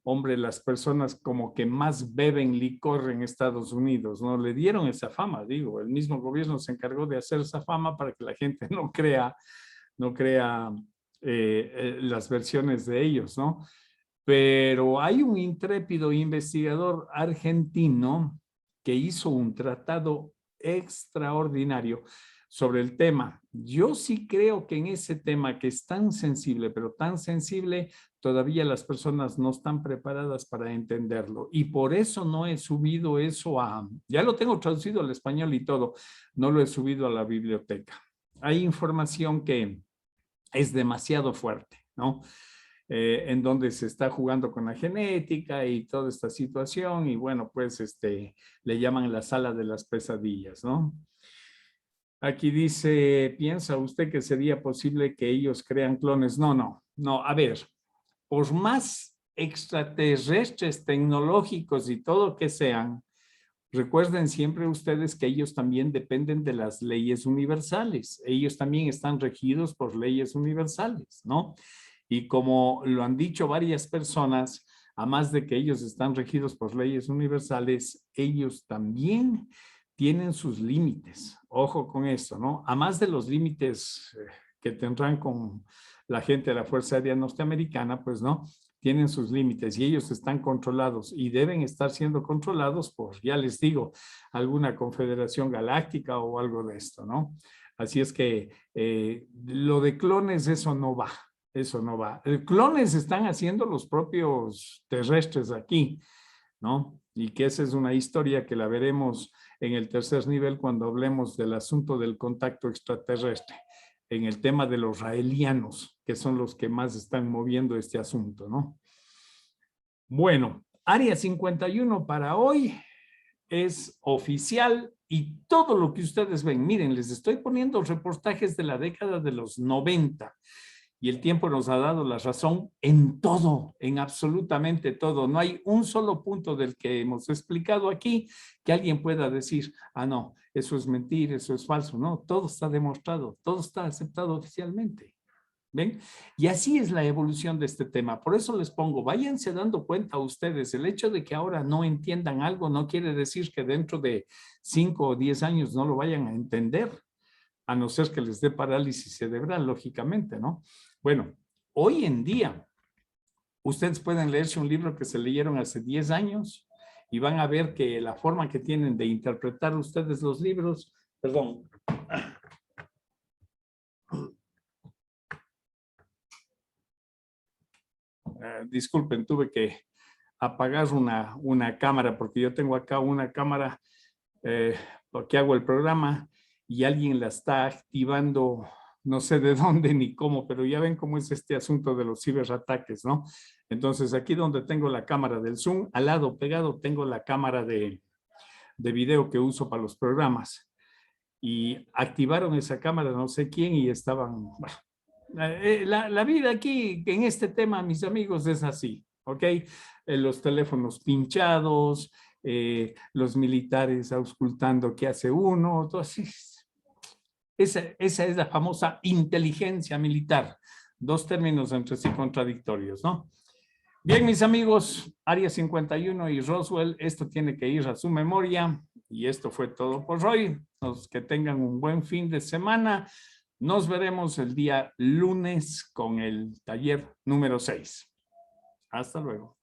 hombre, las personas como que más beben licor en Estados Unidos, ¿no? Le dieron esa fama, digo, el mismo gobierno se encargó de hacer esa fama para que la gente no crea las versiones de ellos, ¿no? Pero hay un intrépido investigador argentino que hizo un tratado extraordinario sobre el tema. Yo sí creo que en ese tema que es tan sensible, pero tan sensible, todavía las personas no están preparadas para entenderlo. Y por eso no he subido eso ya lo tengo traducido al español y todo, no lo he subido a la biblioteca. Hay información que es demasiado fuerte, ¿no? En donde se está jugando con la genética y toda esta situación y bueno, pues le llaman la sala de las pesadillas, ¿no? Aquí dice, ¿piensa usted que sería posible que ellos crean clones? No, a ver, por más extraterrestres tecnológicos y todo que sean, recuerden siempre ustedes que ellos también dependen de las leyes universales. Ellos también están regidos por leyes universales, ¿no? Y como lo han dicho varias personas, a más de que ellos están regidos por leyes universales, ellos también tienen sus límites. Ojo con esto, ¿no? A más de los límites que tendrán con la gente de la Fuerza Aérea Norteamericana, pues, ¿no? Tienen sus límites y ellos están controlados y deben estar siendo controlados por, ya les digo, alguna confederación galáctica o algo de esto, ¿no? Así es que lo de clones, eso no va. Eso no va. Clones están haciendo los propios terrestres aquí, ¿no? Y que esa es una historia que la veremos en el tercer nivel cuando hablemos del asunto del contacto extraterrestre, en el tema de los raelianos, que son los que más están moviendo este asunto, ¿no? Bueno, Área 51 para hoy es oficial y todo lo que ustedes ven, miren, les estoy poniendo reportajes de la década de los 90. Y el tiempo nos ha dado la razón en todo, en absolutamente todo. No hay un solo punto del que hemos explicado aquí que alguien pueda decir, no, eso es mentira, eso es falso. No, todo está demostrado, todo está aceptado oficialmente. ¿Ven? Y así es la evolución de este tema. Por eso les pongo, váyanse dando cuenta ustedes, el hecho de que ahora no entiendan algo no quiere decir que dentro de 5 o 10 años no lo vayan a entender, a no ser que les dé parálisis cerebral, lógicamente, ¿no? Bueno, hoy en día, ustedes pueden leerse un libro que se leyeron hace 10 años y van a ver que la forma que tienen de interpretar ustedes los libros, perdón. Disculpen, tuve que apagar una cámara porque yo tengo acá una cámara porque hago el programa y alguien la está activando, no sé de dónde ni cómo, pero ya ven cómo es este asunto de los ciberataques, ¿no? Entonces aquí donde tengo la cámara del Zoom, al lado pegado tengo la cámara de video que uso para los programas. Y activaron esa cámara no sé quién y estaban... Bueno, la vida aquí en este tema, mis amigos, es así, ¿ok? Los teléfonos pinchados, los militares auscultando qué hace uno, todo así. Esa es la famosa inteligencia militar. Dos términos entre sí contradictorios, ¿no? Bien, mis amigos, Área 51 y Roswell, esto tiene que ir a su memoria. Y esto fue todo por hoy. Que tengan un buen fin de semana. Nos veremos el día lunes con el taller número 6. Hasta luego.